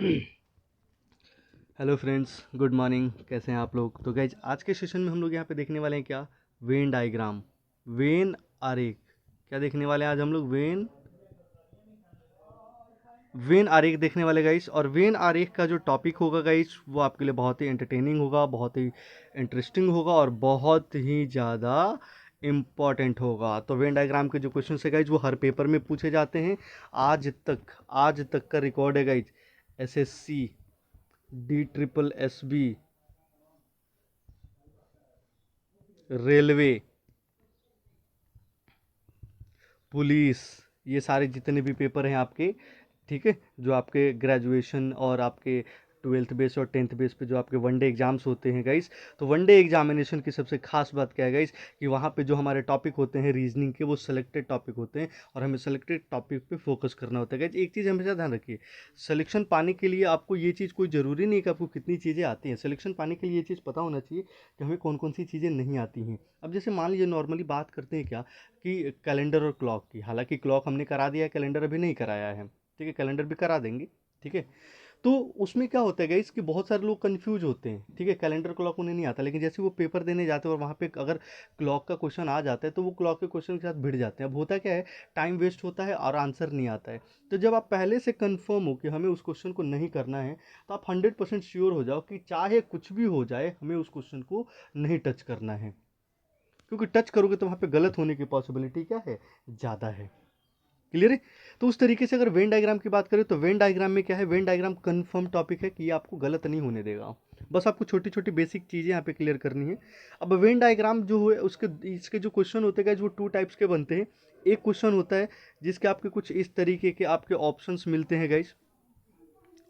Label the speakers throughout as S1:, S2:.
S1: Hello friends, good morning. कैसे हैं आप लोग? तो गाइज आज के सेशन में हम लोग यहाँ पे देखने वाले हैं क्या? वेन डायग्राम, वेन आरेख। क्या देखने वाले हैं आज हम लोग? वेन आरेख देखने वाले गाइस। और वेन आरेख का जो टॉपिक होगा गाइस वो आपके लिए बहुत ही एंटरटेनिंग होगा, बहुत ही इंटरेस्टिंग होगा और बहुत ही ज़्यादा इम्पॉर्टेंट होगा। तो वेन डायग्राम के जो क्वेश्चन है गाइज वो हर पेपर में पूछे जाते हैं। आज तक का रिकॉर्ड है guys. SSC, DSSB, railway, police, ये सारे जितने भी पेपर हैं आपके, ठीक है, जो आपके ग्रेजुएशन और आपके ट्वेल्थ बेस और टेंथ बेस पे जो आपके वनडे एग्जाम्स होते हैं गाइस। तो वनडे एग्जामिनेशन की सबसे खास बात क्या है गाइस कि वहाँ पे जो हमारे टॉपिक होते हैं रीजनिंग के, वो सिलेक्टेड टॉपिक होते हैं और हमें सिलेक्टेड टॉपिक पे फोकस करना होता है गाइस। एक चीज़ हमेशा ध्यान रखिए, सिलेक्शन पाने के लिए आपको ये चीज़ कोई ज़रूरी नहीं है कि आपको कितनी चीज़ें आती हैं। सिलेक्शन पाने के लिए ये चीज़ पता होना चाहिए कि हमें कौन कौन सी चीज़ें नहीं आती हैं। अब जैसे मान लीजिए नॉर्मली बात करते हैं क्या कि कैलेंडर और क्लॉक की। हालांकि क्लॉक हमने करा दिया है, कैलेंडर अभी नहीं कराया है, ठीक है, कैलेंडर भी करा देंगे, ठीक है। तो उसमें क्या होता है गाइस कि बहुत सारे लोग कंफ्यूज होते हैं, ठीक है, कैलेंडर क्लॉक उन्हें नहीं आता, लेकिन जैसे वो पेपर देने जाते हैं और वहाँ पे अगर क्लॉक का क्वेश्चन आ जाता है तो वो क्लॉक के क्वेश्चन के साथ भिड़ जाते हैं। अब होता क्या है, टाइम वेस्ट होता है और आंसर नहीं आता है। तो जब आप पहले से कंफर्म हो कि हमें उस क्वेश्चन को नहीं करना है, तो आप 100% श्योर हो जाओ कि चाहे कुछ भी हो जाए हमें उस क्वेश्चन को नहीं टच करना है, क्योंकि टच करोगे तो वहाँ पे गलत होने की पॉसिबिलिटी क्या है, ज़्यादा है। क्लियर है? तो उस तरीके से अगर वेन डायग्राम की बात करें तो वेन डायग्राम में क्या है, वेन डायग्राम कंफर्म टॉपिक है कि ये आपको गलत नहीं होने देगा। बस आपको छोटी छोटी बेसिक चीज़ें यहाँ पे क्लियर करनी है। अब वेन डायग्राम जो है उसके इसके जो क्वेश्चन होते हैं वो टू टाइप्स के बनते हैं। एक क्वेश्चन होता है जिसके आपके कुछ इस तरीके के आपके ऑप्शंस मिलते हैं गाइस,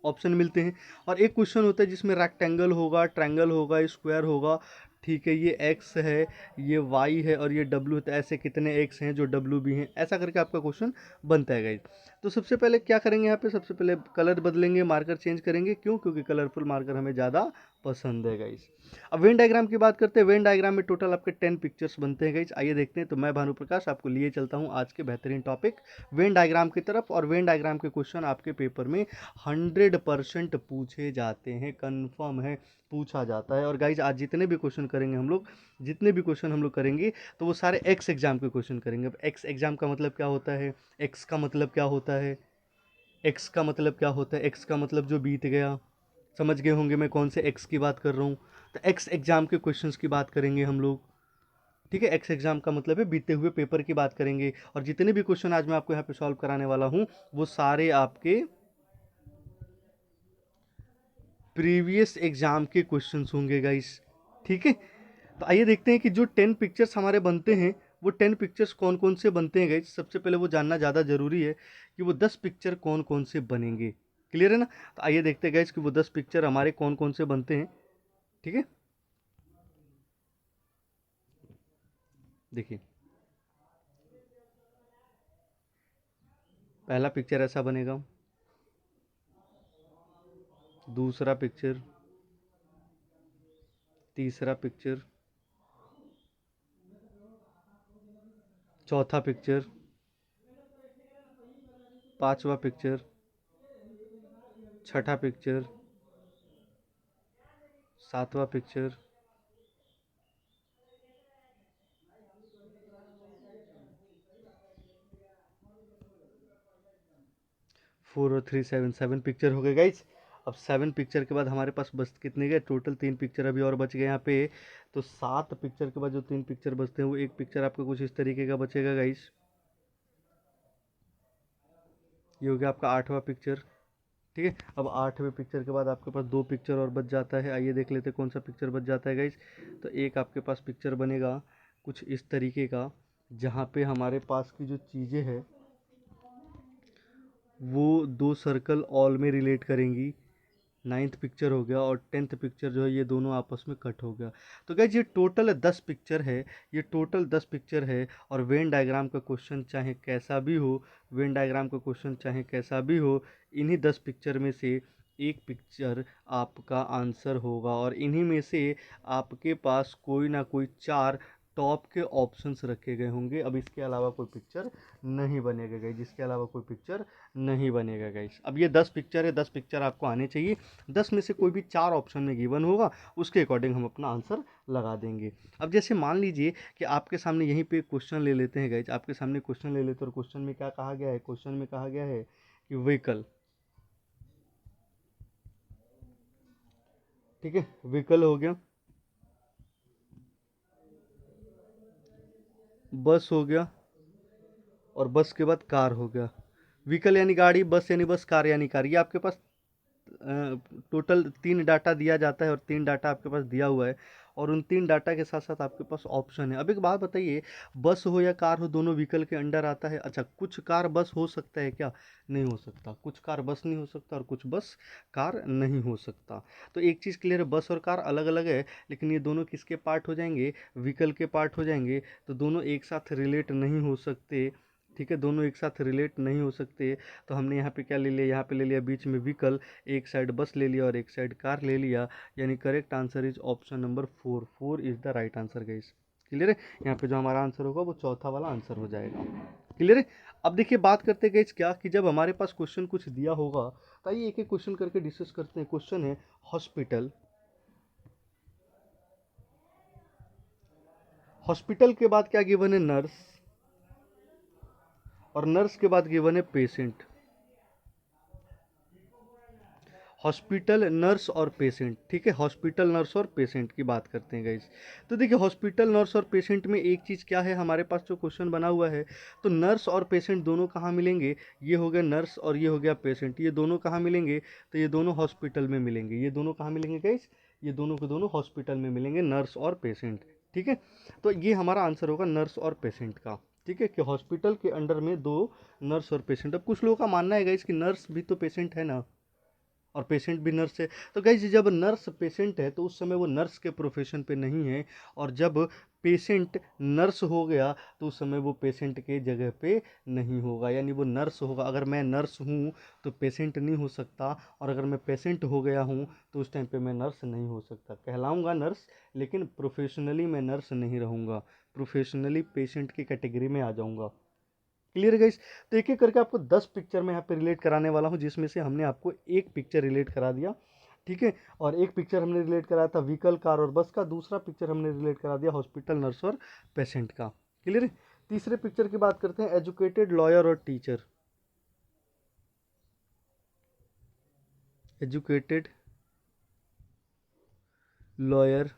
S1: ऑप्शन मिलते हैं। और एक क्वेश्चन होता है जिसमें रेक्टेंगल होगा, ट्रायंगल होगा, स्क्वायर होगा, ठीक है, ये एक्स है, ये वाई है और ये डब्ल्यू है। तो ऐसे कितने एक्स हैं जो डब्ल्यू भी हैं, ऐसा करके आपका क्वेश्चन बनता है गाइज। तो सबसे पहले क्या करेंगे यहाँ पे, सबसे पहले कलर बदलेंगे, मार्कर चेंज करेंगे। क्यों? क्योंकि कलरफुल मार्कर हमें ज़्यादा पसंद है गाइज। अब वेन डायग्राम की बात करते हैं। वेन डायग्राम में टोटल आपके 10 पिक्चर्स बनते हैं गाइज। आइए देखते हैं। तो मैं भानु प्रकाश आपको लिए चलता हूँ आज के बेहतरीन टॉपिक वेन डायग्राम की तरफ। और वेन डायग्राम के क्वेश्चन आपके पेपर में 100% पूछे जाते हैं, कन्फर्म है, पूछा जाता है। और गाइज आज जितने भी क्वेश्चन करेंगे हम लोग, जितने भी क्वेश्चन हम लोग करेंगे तो वो सारे एक्स एग्जाम के क्वेश्चन करेंगे। अब एक्स एग्जाम का मतलब क्या होता है, एक्स का मतलब क्या होता है, एक्स का मतलब क्या होता है, एक्स का मतलब जो बीत गया। समझ गए होंगे मैं कौन से एक्स की बात कर रहा हूँ। तो एक्स एग्जाम के क्वेश्चंस की बात करेंगे हम लोग, ठीक है। एक्स एग्जाम का मतलब है बीते हुए पेपर की बात करेंगे। और जितने भी क्वेश्चन आज मैं आपको यहाँ पे सॉल्व कराने वाला हूँ वो सारे आपके प्रीवियस एग्जाम के क्वेश्चंस होंगे गाइस, ठीक है। तो आइए देखते हैं कि जो 10 पिक्चर्स हमारे बनते हैं वो 10 पिक्चर्स कौन कौन से बनते हैं गाइस। सबसे पहले वो जानना ज़्यादा ज़रूरी है कि वो 10 पिक्चर कौन कौन से बनेंगे। क्लियर है ना? तो आइए देखते हैं गाइस कि वो 10 पिक्चर हमारे कौन कौन से बनते हैं, ठीक है। देखिए, पहला पिक्चर ऐसा बनेगा, दूसरा पिक्चर, तीसरा पिक्चर, चौथा पिक्चर, पांचवा पिक्चर, छठा पिक्चर, सातवां पिक्चर, 4 और 3 7 पिक्चर हो गए गाइज। अब 7 पिक्चर के बाद हमारे पास बस कितने गए, टोटल 3 पिक्चर अभी और बच गए यहाँ पे। तो 7 पिक्चर के बाद जो 3 पिक्चर बचते हैं वो एक पिक्चर आपका कुछ इस तरीके का बचेगा गाइज। ये हो गया आपका 8वां पिक्चर, ठीक है। अब 8वें पिक्चर के बाद आपके पास 2 पिक्चर और बच जाता है। आइए देख लेते हैं कौन सा पिक्चर बच जाता है गाइज। तो एक आपके पास पिक्चर बनेगा कुछ इस तरीके का, जहाँ पे हमारे पास की जो चीज़ें हैं वो 2 सर्कल ऑल में रिलेट करेंगी। 9th पिक्चर हो गया और 10th पिक्चर जो है ये दोनों आपस में कट हो गया। तो गाइज ये टोटल 10 पिक्चर है, ये टोटल 10 पिक्चर है। और वेन डायग्राम का क्वेश्चन चाहे कैसा भी हो, वेन डायग्राम का क्वेश्चन चाहे कैसा भी हो, इन्हीं 10 पिक्चर में से एक पिक्चर आपका आंसर होगा। और इन्हीं में से आपके पास कोई ना कोई 4 टॉप के ऑप्शंस रखे गए होंगे। अब इसके अलावा कोई पिक्चर नहीं बनेगा गाइस, जिसके अलावा कोई पिक्चर नहीं बनेगा गाइस। अब ये 10 पिक्चर है, 10 पिक्चर आपको आने चाहिए। 10 में से कोई भी 4 ऑप्शन में गिवन होगा, उसके अकॉर्डिंग हम अपना आंसर लगा देंगे। अब जैसे मान लीजिए कि आपके सामने यहीं पे क्वेश्चन ले लेते हैं गाइस, आपके सामने क्वेश्चन ले लेते हैं और क्वेश्चन में क्या कहा गया है, क्वेश्चन में कहा गया है कि व्हीकल, ठीक है, व्हीकल हो गया, बस हो गया, और बस के बाद कार हो गया। व्हीकल यानी गाड़ी, बस यानी बस, कार यानी कार। ये आपके पास टोटल 3 डाटा दिया जाता है और 3 डाटा आपके पास दिया हुआ है, और उन 3 डाटा के साथ साथ आपके पास ऑप्शन है। अब एक बात बताइए, बस हो या कार हो, दोनों व्हीकल के अंडर आता है। अच्छा, कुछ कार बस हो सकता है क्या? नहीं हो सकता। कुछ कार बस नहीं हो सकता और कुछ बस कार नहीं हो सकता। तो एक चीज़ क्लियर है, बस और कार अलग अलग है, लेकिन ये दोनों किसके पार्ट हो जाएंगे? व्हीकल के पार्ट हो जाएंगे। तो दोनों एक साथ रिलेट नहीं हो सकते, ठीक है, दोनों एक साथ रिलेट नहीं हो सकते। तो हमने यहाँ पे क्या ले लिया, यहाँ पे ले लिया बीच में व्हीकल, एक साइड बस ले लिया और एक साइड कार ले लिया, यानी correct answer is option number 4। 4 is the right answer guys. Clear है? यहाँ पे जो हमारा आंसर होगा वो चौथा वाला आंसर हो जाएगा। क्लियर है? अब देखिए, बात करते हैं गाइस क्या, कि जब हमारे पास क्वेश्चन कुछ दिया होगा, तो आइए एक एक क्वेश्चन करके डिस्कस करते हैं। क्वेश्चन है हॉस्पिटल, हॉस्पिटल के बाद क्या गिवन है? नर्स, और नर्स के बाद गिवन है पेशेंट। हॉस्पिटल, नर्स और पेशेंट, ठीक है, हॉस्पिटल, नर्स और पेशेंट की बात करते हैं गाइस। तो देखिए, हॉस्पिटल, नर्स और पेशेंट में एक चीज़ क्या है, हमारे पास जो क्वेश्चन बना हुआ है, तो नर्स और पेशेंट दोनों कहाँ मिलेंगे? ये हो गया नर्स और ये हो गया पेशेंट, ये दोनों कहाँ मिलेंगे? तो ये दोनों हॉस्पिटल में मिलेंगे। ये दोनों कहाँ मिलेंगे गाइस? ये दोनों के दोनों हॉस्पिटल में मिलेंगे, नर्स और पेशेंट। ठीक है, तो ये हमारा आंसर होगा नर्स और पेशेंट का। ठीक है, कि हॉस्पिटल के अंडर में 2 नर्स और पेशेंट। अब कुछ लोगों का मानना है गाइस कि नर्स भी तो पेशेंट है ना, और पेशेंट भी नर्स है। तो गाइस, जब नर्स पेशेंट है तो उस समय वो नर्स के प्रोफेशन पे नहीं है, और जब पेशेंट नर्स हो गया तो उस समय वो पेशेंट के जगह पे नहीं होगा, यानी वो नर्स होगा। अगर मैं नर्स हूँ तो पेशेंट नहीं हो सकता, और अगर मैं पेशेंट हो गया हूँ तो उस टाइम पे मैं नर्स नहीं हो सकता। कहलाऊँगा नर्स, लेकिन प्रोफेशनली मैं नर्स नहीं रहूँगा, प्रोफेशनली पेशेंट की कैटेगरी में आ जाऊँगा। Clear guys? तो एक एक करके आपको 10 पिक्चर में यहाँ पे रिलेट कराने वाला हूँ, जिसमें से हमने आपको एक पिक्चर रिलेट करा दिया, ठीक है, और एक पिक्चर हमने रिलेट कराया था व्हीकल, कार और बस का, दूसरा पिक्चर हमने रिलेट करा दिया हॉस्पिटल, नर्स और पेशेंट का। क्लियर है? तीसरे पिक्चर की बात करते हैं, एजुकेटेड, लॉयर और teacher. Educated, lawyer,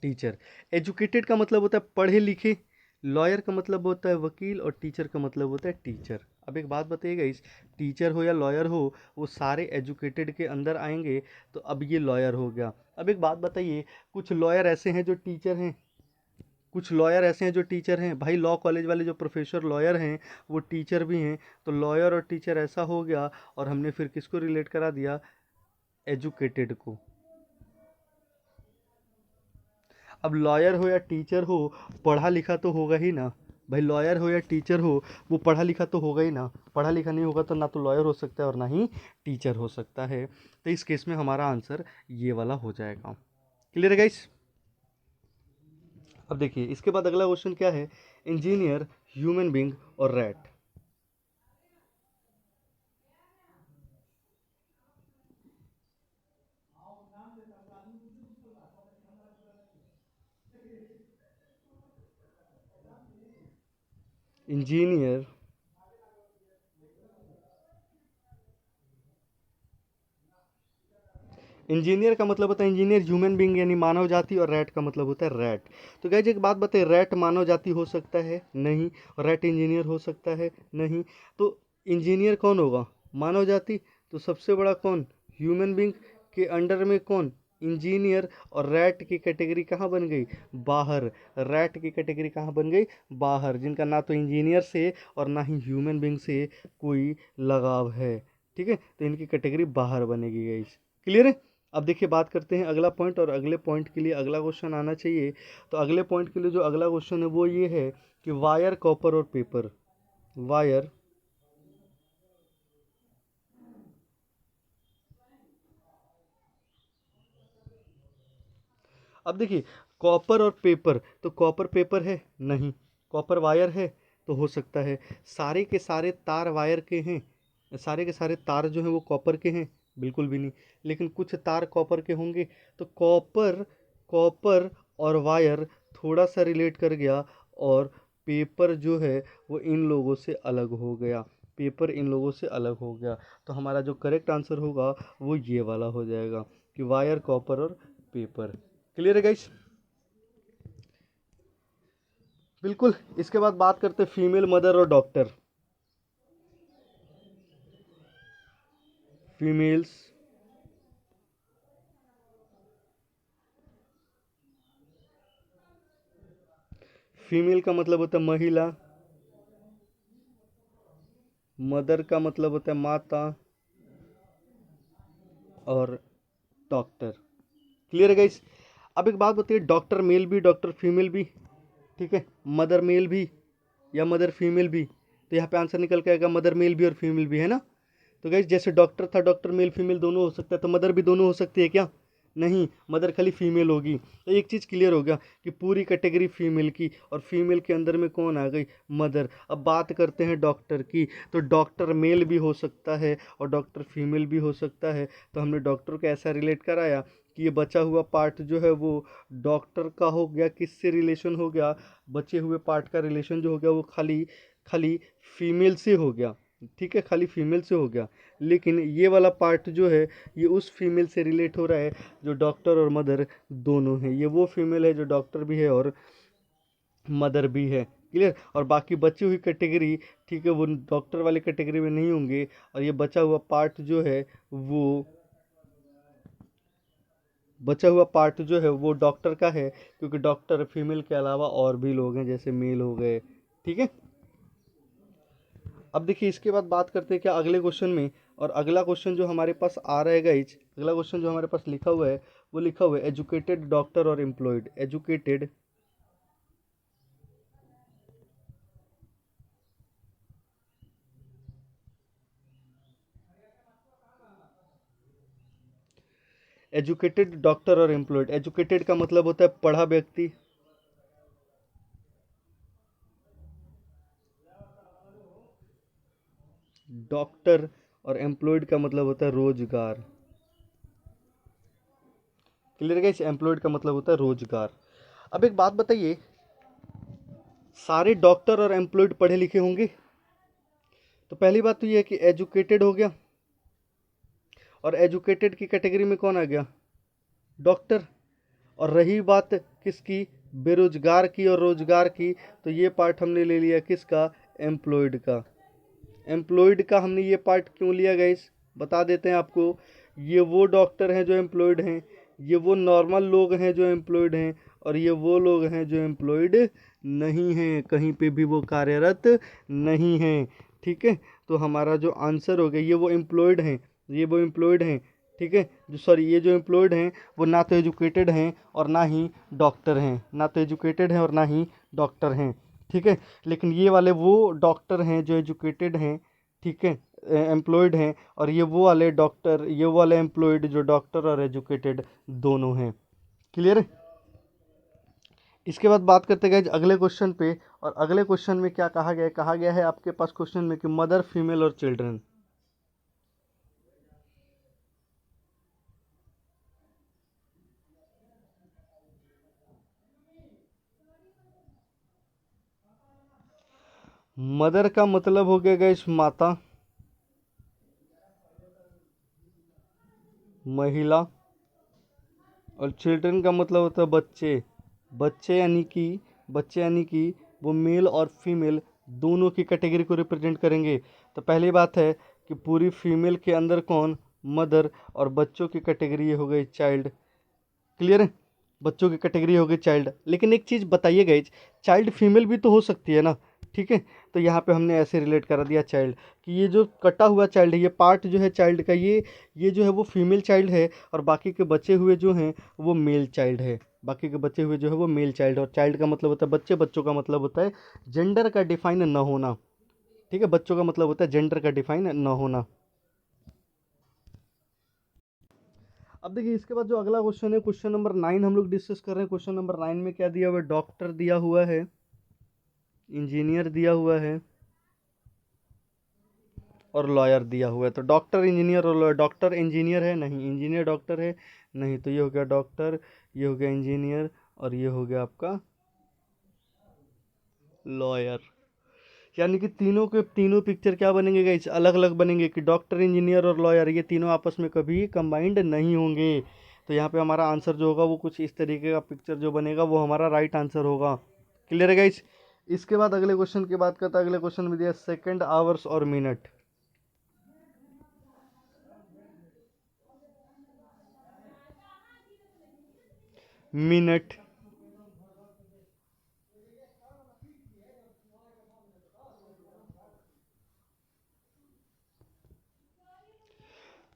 S1: teacher. Educated का मतलब होता है पढ़े लिखे, लॉयर का मतलब होता है वकील, और टीचर का मतलब होता है टीचर। अब एक बात बताइएगा, इस टीचर हो या लॉयर हो, वो सारे एजुकेटेड के अंदर आएंगे। तो अब ये लॉयर हो गया। अब एक बात बताइए, कुछ लॉयर ऐसे हैं जो टीचर हैं, कुछ लॉयर ऐसे हैं जो टीचर हैं। भाई, लॉ कॉलेज वाले जो प्रोफेसर लॉयर हैं वो टीचर भी हैं। तो लॉयर और टीचर ऐसा हो गया, और हमने फिर किसको रिलेट करा दिया? एजुकेटेड को। अब लॉयर हो या टीचर हो, पढ़ा लिखा तो होगा ही ना। भाई, लॉयर हो या टीचर हो, वो पढ़ा लिखा तो होगा ही ना। पढ़ा लिखा नहीं होगा तो ना तो लॉयर हो सकता है और ना ही टीचर हो सकता है। तो इस केस में हमारा आंसर ये वाला हो जाएगा। क्लियर है गाइस? अब देखिए, इसके बाद अगला क्वेश्चन क्या है, इंजीनियर, ह्यूमन बींग और रैट। इंजीनियर, इंजीनियर का मतलब होता है इंजीनियर, ह्यूमन बींग यानी मानव जाति, और रैट का मतलब होता है रैट। तो गाइस, एक बात बताइए, रैट मानव जाति हो सकता है? नहीं। और रैट इंजीनियर हो सकता है? नहीं। तो इंजीनियर कौन होगा? मानव जाति। तो सबसे बड़ा कौन? ह्यूमन बींग के अंडर में कौन? इंजीनियर। और रैट की कैटेगरी कहाँ बन गई? बाहर। रैट की कैटेगरी कहाँ बन गई? बाहर, जिनका ना तो इंजीनियर से और ना ही ह्यूमन बींग से कोई लगाव है। ठीक है, तो इनकी कैटेगरी बाहर बनेगी गाइस। क्लियर है? अब देखिए, बात करते हैं अगला पॉइंट, और अगले पॉइंट के लिए अगला क्वेश्चन आना चाहिए। तो अगले पॉइंट के लिए जो अगला क्वेश्चन है वो ये है कि वायर, कॉपर और पेपर। वायर, अब देखिए, कॉपर और पेपर, तो कॉपर पेपर है नहीं, कॉपर वायर है तो हो सकता है। सारे के सारे तार वायर के हैं, सारे के सारे तार जो हैं वो कॉपर के हैं, बिल्कुल भी नहीं। लेकिन कुछ तार कॉपर के होंगे, तो कॉपर, कॉपर और वायर थोड़ा सा रिलेट कर गया, और पेपर जो है वो इन लोगों से अलग हो गया, पेपर इन लोगों से अलग हो गया। तो हमारा जो करेक्ट आंसर होगा वो ये वाला हो जाएगा कि वायर, कॉपर और पेपर। क्लियर है गाइस? बिल्कुल। इसके बाद बात करते हैं फीमेल मदर और डॉक्टर। फीमेल्स, फीमेल का मतलब होता है महिला, मदर का मतलब होता है माता, और डॉक्टर। क्लियर है गाइस? अब एक बात बताइए, डॉक्टर मेल भी, डॉक्टर फीमेल भी, ठीक है, मदर मेल भी या मदर फीमेल भी, तो यहाँ पे आंसर निकल के आएगा मदर मेल भी और फीमेल भी, है ना? तो गाइस जैसे डॉक्टर था, डॉक्टर मेल फीमेल दोनों हो सकता है, तो मदर भी दोनों हो सकती है क्या? नहीं, मदर खाली फीमेल होगी। तो एक चीज़ क्लियर हो गया कि पूरी कैटेगरी फीमेल की, और फीमेल के अंदर में कौन आ गई? मदर। अब बात करते हैं डॉक्टर की, तो डॉक्टर मेल भी हो सकता है और डॉक्टर फीमेल भी हो सकता है। तो हमने डॉक्टर को ऐसा रिलेट कराया कि ये बचा हुआ पार्ट जो है वो डॉक्टर का हो गया, किससे रिलेशन हो गया? बचे हुए पार्ट का रिलेशन जो हो गया वो खाली खाली फीमेल से हो गया, ठीक है, खाली फीमेल से हो गया। लेकिन ये वाला पार्ट जो है ये उस फीमेल से रिलेट हो रहा है जो डॉक्टर और मदर दोनों हैं। ये वो फीमेल है जो डॉक्टर भी है और मदर भी है। क्लियर? और बाकी बची हुई कैटेगरी, ठीक है, वो डॉक्टर वाली कैटेगरी में नहीं होंगे, और ये बचा हुआ पार्ट जो है वो बचा हुआ पार्ट जो है वो डॉक्टर का है, क्योंकि डॉक्टर फीमेल के अलावा और भी लोग हैं, जैसे मेल हो गए। ठीक है? अब देखिए इसके बाद बात करते हैं क्या अगले क्वेश्चन में। और अगला क्वेश्चन जो हमारे पास आ रहा है गाइज, अगला क्वेश्चन जो हमारे पास लिखा हुआ है वो लिखा हुआ है एजुकेटेड डॉक्टर और एम्प्लॉयड। एजुकेटेड, एजुकेटेड डॉक्टर और एम्प्लॉयड। एजुकेटेड का मतलब होता है पढ़ा व्यक्ति, डॉक्टर, और एम्प्लॉयड का मतलब होता है रोजगार। Clear guys? एम्प्लॉयड का मतलब होता है रोजगार। अब एक बात बताइए, सारे डॉक्टर और एम्प्लॉयड पढ़े लिखे होंगे? तो पहली बात तो ये है कि एजुकेटेड हो गया, और एजुकेटेड की कैटेगरी में कौन आ गया? डॉक्टर। और रही बात किसकी? बेरोजगार की और रोजगार की, तो ये पार्ट हमने ले लिया किसका? एम्प्लॉयड का। एम्प्लॉयड का हमने ये पार्ट क्यों लिया गाइस? बता देते हैं आपको। ये वो डॉक्टर हैं जो एम्प्लॉयड हैं, ये वो नॉर्मल लोग हैं जो एम्प्लॉयड हैं, और ये वो लोग हैं जो एम्प्लॉयड नहीं हैं, कहीं पे भी वो कार्यरत नहीं हैं। ठीक है? तो हमारा जो आंसर हो गया, ये वो एम्प्लॉयड हैं, ये वो एम्प्लॉयड हैं, ठीक है, जो सॉरी ये जो एम्प्लॉयड हैं वो ना तो एजुकेटेड हैं और ना ही डॉक्टर हैं, ना तो एजुकेटेड हैं और ना ही डॉक्टर हैं। ठीक है? लेकिन ये वाले वो डॉक्टर हैं जो एजुकेटेड हैं, ठीक है, एम्प्लॉयड हैं, और ये वो वाले डॉक्टर, ये वो वाले एम्प्लॉयड जो डॉक्टर और एजुकेटेड दोनों हैं। क्लियर है? इसके बाद बात करते गए अगले क्वेश्चन पे। और अगले क्वेश्चन में क्या कहा गया है? कहा गया है आपके पास क्वेश्चन में कि मदर, फीमेल और चिल्ड्रन। मदर का मतलब हो गया गाइस माता, महिला, और चिल्ड्रन का मतलब होता है बच्चे। बच्चे यानी कि बच्चे यानी कि वो मेल और फीमेल दोनों की कैटेगरी को रिप्रेजेंट करेंगे। तो पहली बात है कि पूरी फीमेल के अंदर कौन? मदर। और बच्चों की कैटेगरी ये हो गई चाइल्ड। क्लियर है? बच्चों की कैटेगरी हो गई चाइल्ड। लेकिन एक चीज़ बताइए गाइज, चाइल्ड फीमेल भी तो हो सकती है ना? ठीक है, तो यहाँ पे हमने ऐसे रिलेट करा दिया चाइल्ड कि ये जो कटा हुआ चाइल्ड है, ये पार्ट जो है चाइल्ड का, ये जो है वो फीमेल चाइल्ड है, और बाकी के बचे हुए जो हैं वो मेल चाइल्ड है। बाकी के बचे हुए जो है वो मेल चाइल्ड, और चाइल्ड का मतलब होता है बच्चे, बच्चों का मतलब होता है जेंडर का डिफाइन न होना। ठीक है? बच्चों का मतलब होता है जेंडर का डिफाइन न होना। अब देखिए इसके बाद जो अगला क्वेश्चन है, क्वेश्चन नंबर 9 हम लोग डिस्कस कर रहे हैं। क्वेश्चन नंबर 9 में क्या दिया हुआ है? डॉक्टर दिया हुआ है, इंजीनियर दिया हुआ है और लॉयर दिया हुआ है। तो डॉक्टर, इंजीनियर और लॉयर। डॉक्टर इंजीनियर है? नहीं। इंजीनियर डॉक्टर है? नहीं। तो ये हो गया डॉक्टर, ये हो गया इंजीनियर और ये हो गया आपका लॉयर। यानी कि तीनों के तीनों पिक्चर क्या बनेंगे गाइस? अलग अलग बनेंगे कि डॉक्टर, इंजीनियर और लॉयर ये तीनों आपस में कभी कंबाइंड नहीं होंगे। तो यहाँ पे हमारा आंसर जो होगा वो कुछ इस तरीके का पिक्चर जो बनेगा वो हमारा राइट आंसर होगा। क्लियर है गाइस? इसके बाद अगले क्वेश्चन की बात करता है। अगले क्वेश्चन में दिया सेकंड, आवर्स और मिनट। मिनट,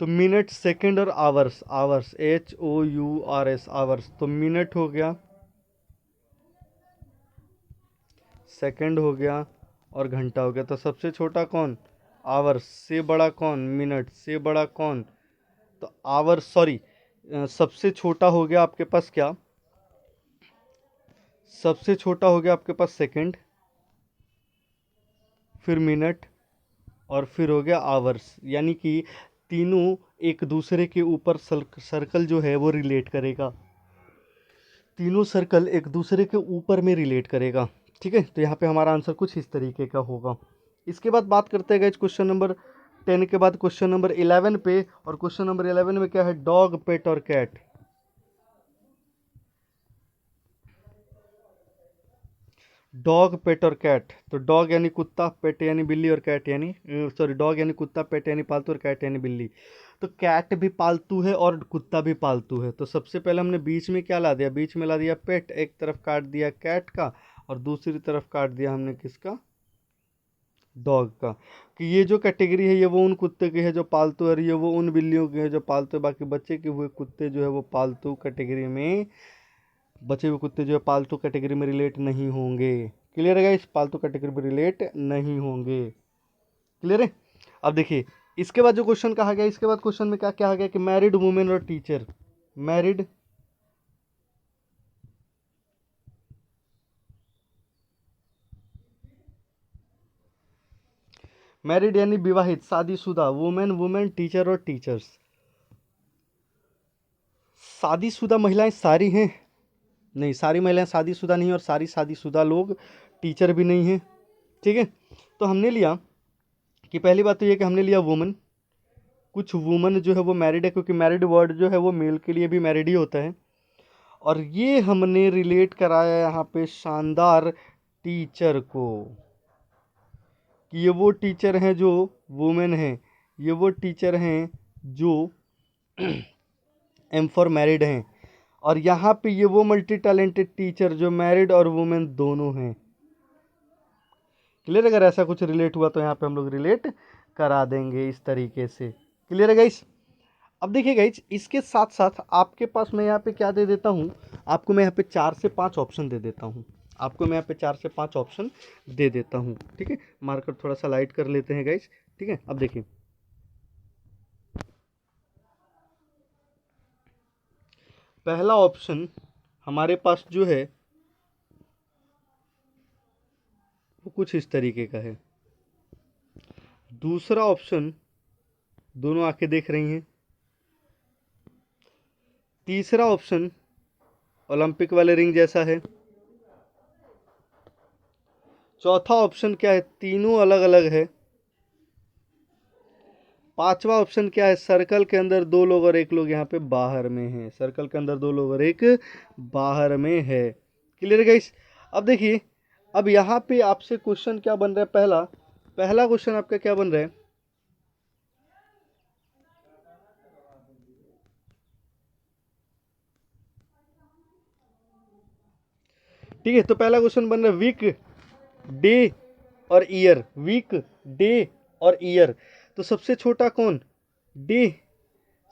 S1: तो मिनट, सेकंड और आवर्स। Hours HOURS, hours. तो मिनट हो गया, सेकंड हो गया और घंटा हो गया। तो सबसे छोटा कौन? आवर्स। से बड़ा कौन? मिनट। से बड़ा कौन? तो आवर्स, सॉरी, सबसे छोटा हो गया आपके पास क्या? सबसे छोटा हो गया आपके पास सेकंड, फिर मिनट और फिर हो गया आवर्स। यानी कि तीनों एक दूसरे के ऊपर सर्कल जो है वो रिलेट करेगा। तीनों सर्कल एक दूसरे के ऊपर में रिलेट करेगा। ठीक है, तो यहाँ पे हमारा आंसर कुछ इस तरीके का होगा। इसके बाद बात करते हैं क्वेश्चन नंबर 10 के बाद क्वेश्चन नंबर 11 पे। और क्वेश्चन नंबर 11 में क्या है? डॉग, पेट और कैट। डॉग, पेट और कैट। तो डॉग यानी कुत्ता, पेट यानी बिल्ली और कैट यानी, सॉरी, डॉग यानी कुत्ता, पेट यानी पालतू और कैट यानी बिल्ली। तो कैट भी पालतू है और कुत्ता भी पालतू है। तो सबसे पहले हमने बीच में क्या ला दिया? बीच में ला दिया पेट, एक तरफ काट दिया कैट का और दूसरी तरफ काट दिया हमने किसका? डॉग का। कि ये जो कैटेगरी है ये वो उन कुत्ते की है जो पालतू है और ये वो उन बिल्लियों की है जो पालतू है। बाकी बचे के हुए कुत्ते जो है वो पालतू कैटेगरी में, बचे हुए कुत्ते जो है पालतू कैटेगरी में रिलेट नहीं होंगे। क्लियर है गाइस? पालतू कैटेगरी में रिलेट नहीं होंगे। क्लियर है? अब देखिए इसके बाद जो क्वेश्चन कहा गया, इसके बाद क्वेश्चन में क्या कहा गया कि मैरिड वुमेन और टीचर। मैरिड, मैरिड यानी विवाहित, शादीशुदा। वुमेन, वुमेन, टीचर और टीचर्स। शादीशुदा महिलाएं सारी हैं? नहीं, सारी महिलाएं शादीशुदा नहीं और सारी शादीशुदा लोग टीचर भी नहीं हैं। ठीक है, तो हमने लिया कि पहली बात तो ये कि हमने लिया वुमन। कुछ वुमन जो है वो मैरिड है, क्योंकि मैरिड वर्ड जो है वो मेल के लिए भी मैरिड ही होता है। और ये हमने रिलेट कराया यहाँ पे शानदार टीचर को, कि ये वो टीचर हैं जो वुमेन हैं, ये वो टीचर हैं जो एम फॉर मैरिड हैं, और यहाँ पे ये वो मल्टी टैलेंटेड टीचर जो मैरिड और वुमेन दोनों हैं। क्लियर? अगर ऐसा कुछ रिलेट हुआ तो यहाँ पे हम लोग रिलेट करा देंगे इस तरीके से। क्लियर है गाइस? अब देखिए गाइस, इसके साथ साथ आपके पास मैं यहाँ पे क्या दे देता हूँ, आपको मैं यहाँ पे 4 से 5 ऑप्शन दे देता हूँ। आपको मैं यहाँ पे 4 से 5 ऑप्शन दे देता हूँ। ठीक है, मार्कर थोड़ा सा लाइट कर लेते हैं गाइस। ठीक है, अब देखिए पहला ऑप्शन हमारे पास जो है वो कुछ इस तरीके का है। दूसरा ऑप्शन, दोनों आंखें देख रही हैं। तीसरा ऑप्शन ओलंपिक वाले रिंग जैसा है। चौथा ऑप्शन क्या है? तीनों अलग अलग है। पांचवा ऑप्शन क्या है? सर्कल के अंदर 2 लोग और 1 लोग यहाँ पे बाहर में है। सर्कल के अंदर 2 लोग और 1 बाहर में है। Clear guys? अब देखिए, अब यहाँ पे आपसे क्वेश्चन क्या बन रहा है? पहला पहला क्वेश्चन आपका क्या बन रहा है? ठीक है, तो पहला क्वेश्चन बन रहा है वीक, डे और ईयर। वीक, डे और ईयर। तो सबसे छोटा कौन? डे।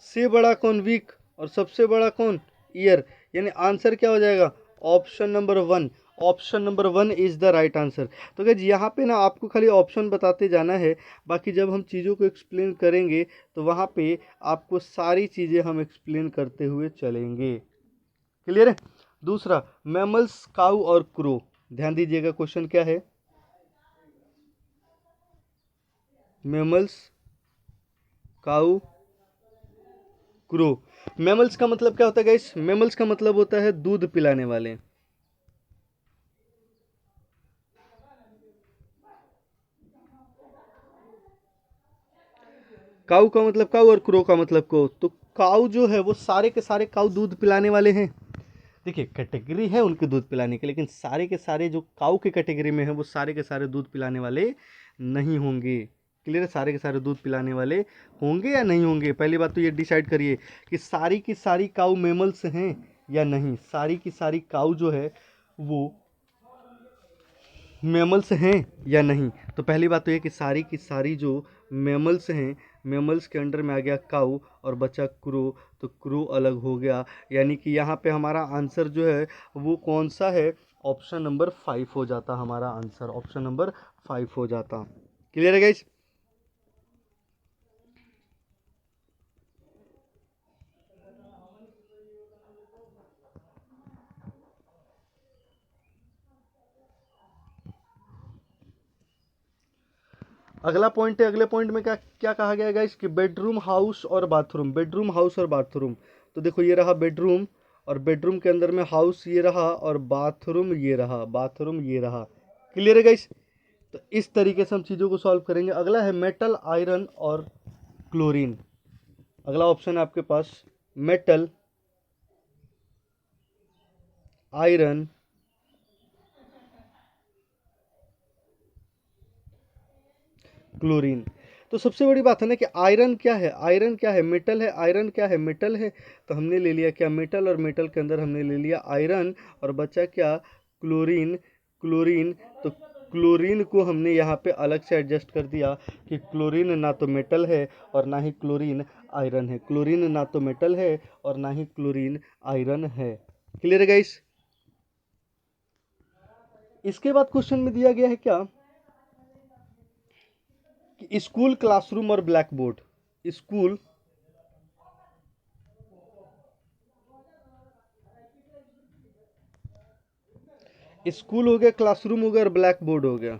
S1: से बड़ा कौन? वीक। और सबसे बड़ा कौन? ईयर। यानी आंसर क्या हो जाएगा? Option number 1। Option number 1 is the right answer. तो गाइज यहाँ पे ना आपको खाली ऑप्शन बताते जाना है, बाकी जब हम चीज़ों को एक्सप्लेन करेंगे तो वहाँ पे आपको सारी चीज़ें हम एक्सप्लेन करते हुए चलेंगे। क्लियर है। दूसरा, मैमल्स, काऊ और क्रो। ध्यान दीजिएगा क्वेश्चन क्या है। मैमल्स, काऊ, क्रो। मैमल्स का मतलब क्या होता है गाइस? मैमल्स का मतलब होता है दूध पिलाने वाले। काऊ का मतलब काऊ और क्रो का मतलब को। तो काऊ जो है वो सारे के सारे काऊ दूध पिलाने वाले हैं। देखिए कैटेगरी है उनके दूध पिलाने के, लेकिन सारे के सारे जो काऊ के कैटेगरी में है वो सारे के सारे दूध पिलाने वाले नहीं होंगे। क्लियर है। सारे के सारे दूध पिलाने वाले होंगे या नहीं होंगे, पहली बात तो ये डिसाइड करिए कि सारी की सारी काऊ मेमल्स हैं या नहीं। सारी की सारी काऊ जो है वो मैमल्स हैं या नहीं। तो पहली बात तो ये कि सारी की सारी जो मैमल्स हैं, मैमल्स के अंडर में आ गया काऊ और बचा क्रो, तो क्रो अलग हो गया। यानी कि यहाँ पे हमारा आंसर जो है वो कौन सा है? ऑप्शन नंबर 5 हो जाता हमारा आंसर, ऑप्शन नंबर 5 हो जाता। क्लियर है गाइस? अगला पॉइंट है, अगले पॉइंट में क्या क्या कहा गया है गाइस कि बेडरूम, हाउस और बाथरूम। बेडरूम, हाउस और बाथरूम। तो देखो ये रहा बेडरूम, और बेडरूम के अंदर में हाउस ये रहा, और बाथरूम ये रहा, बाथरूम ये रहा। क्लियर है गाइस? तो इस तरीके से हम चीज़ों को सॉल्व करेंगे। अगला है मेटल, आयरन और क्लोरीन। अगला ऑप्शन है आपके पास मेटल, आयरन, क्लोरीन। तो सबसे बड़ी बात है ना कि आयरन क्या है, आयरन क्या है, मेटल है, आयरन क्या है, मेटल है। तो हमने ले लिया क्या? मेटल, और मेटल के अंदर हमने ले लिया आयरन, और बचा क्या? क्लोरीन। क्लोरीन। तो क्लोरीन को हमने यहाँ पे अलग से एडजस्ट कर दिया कि क्लोरीन ना तो मेटल है और ना ही क्लोरीन आयरन है। क्लोरीन ना तो मेटल है और ना ही क्लोरीन आयरन है। क्लियर है गाइस? इसके बाद क्वेश्चन में दिया गया है क्या कि स्कूल, क्लासरूम और ब्लैक बोर्ड। स्कूल, स्कूल हो गया, क्लासरूम हो गया और ब्लैक बोर्ड हो गया।